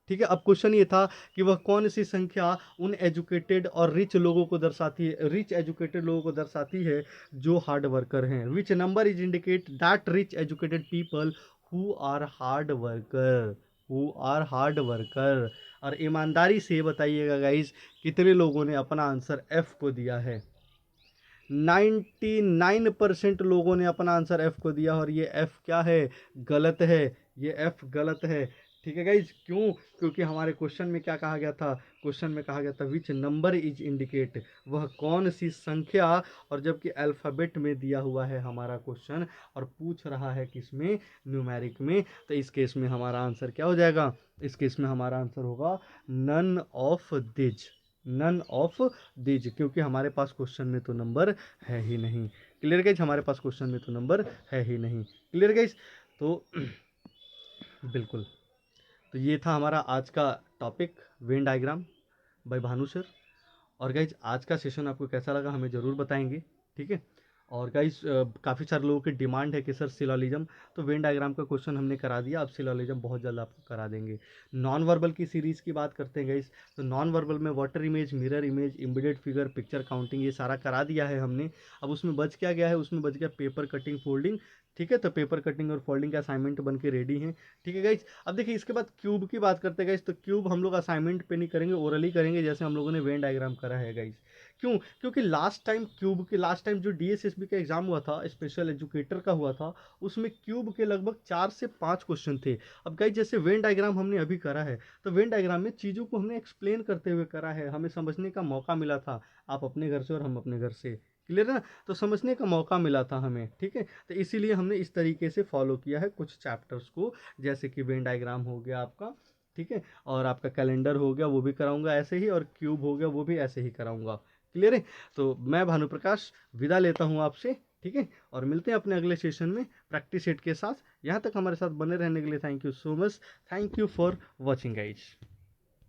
S1: ठीक है। अब क्वेश्चन ये था कि वह कौन सी संख्या उन एजुकेटेड और रिच लोगों को दर्शाती है, रिच एजुकेटेड लोगों को दर्शाती है जो हार्ड वर्कर हैं। Which number is indicate that rich educated people who are hard worker, who are hard worker. और ईमानदारी से बताइएगा गाइज, कितने लोगों ने अपना आंसर एफ को दिया है। 99% लोगों ने अपना आंसर एफ को दिया, और ये एफ क्या है, गलत है, ये एफ गलत है। ठीक है गाइज, क्यों? क्योंकि हमारे क्वेश्चन में क्या कहा गया था, क्वेश्चन में कहा गया था विच नंबर इज इंडिकेट, वह कौन सी संख्या, और जबकि अल्फ़ाबेट में दिया हुआ है हमारा क्वेश्चन और पूछ रहा है किसमें, न्यूमेरिक में। तो इस केस में हमारा आंसर क्या हो जाएगा, इस केस में हमारा आंसर होगा none of these, none of these, क्योंकि हमारे पास क्वेश्चन में तो नंबर है ही नहीं। क्लियर गाइज, हमारे पास क्वेश्चन में तो नंबर है ही नहीं। क्लियर गाइज, तो बिल्कुल, तो ये था हमारा आज का topic, Venn diagram by Bhanu sir. और गाइज आज का सेशन आपको कैसा लगा हमें ज़रूर बताएंगे, ठीक है। और गाइज काफ़ी सारे लोगों की डिमांड है कि सर सिलोलिज्म, तो वेन डायग्राम का क्वेश्चन हमने करा दिया, अब सिलोलिज्म बहुत जल्द आपको करा देंगे। नॉन वर्बल की सीरीज़ की बात करते हैं गाइज, तो नॉन वर्बल में water image, mirror image, embedded figure, picture counting, ये सारा करा दिया है हमने। अब उसमें बच क्या गया है, उसमें बच गया पेपर कटिंग फोल्डिंग, ठीक है। तो पेपर कटिंग और फोल्डिंग के असाइनमेंट बन के रेडी हैं, ठीक है गाइज। अब देखिए इसके बाद क्यूब की बात करते हैं गाइज, तो क्यूब हम लोग असाइनमेंट पे नहीं करेंगे, ओरली करेंगे, जैसे हम लोगों ने वेन डायग्राम करा है गाइज। क्यों? क्योंकि लास्ट टाइम क्यूब के, लास्ट टाइम जो डीएसएसबी का एग्जाम हुआ था, स्पेशल एजुकेटर का हुआ था, उसमें क्यूब के लगभग 4 से 5 क्वेश्चन थे। अब गाइज जैसे वेन डायग्राम हमने अभी करा है, तो वेन डायग्राम में चीज़ों को हमने एक्सप्लेन करते हुए करा है, हमें समझने का मौका मिला था, आप अपने घर से और हम अपने घर से, क्लियर है ना, तो समझने का मौका मिला था हमें, ठीक है। तो इसीलिए हमने इस तरीके से फॉलो किया है कुछ चैप्टर्स को, जैसे कि वेन डायग्राम हो गया आपका, ठीक है, और आपका कैलेंडर हो गया वो भी कराऊंगा ऐसे ही, और क्यूब हो गया वो भी ऐसे ही कराऊंगा। क्लियर है? तो मैं भानुप्रकाश विदा लेता हूँ आपसे, ठीक है, और मिलते हैं अपने अगले सेशन में प्रैक्टिस सेट के साथ। यहाँ तक हमारे साथ बने रहने के लिए thank you so much, thank you for watching guys.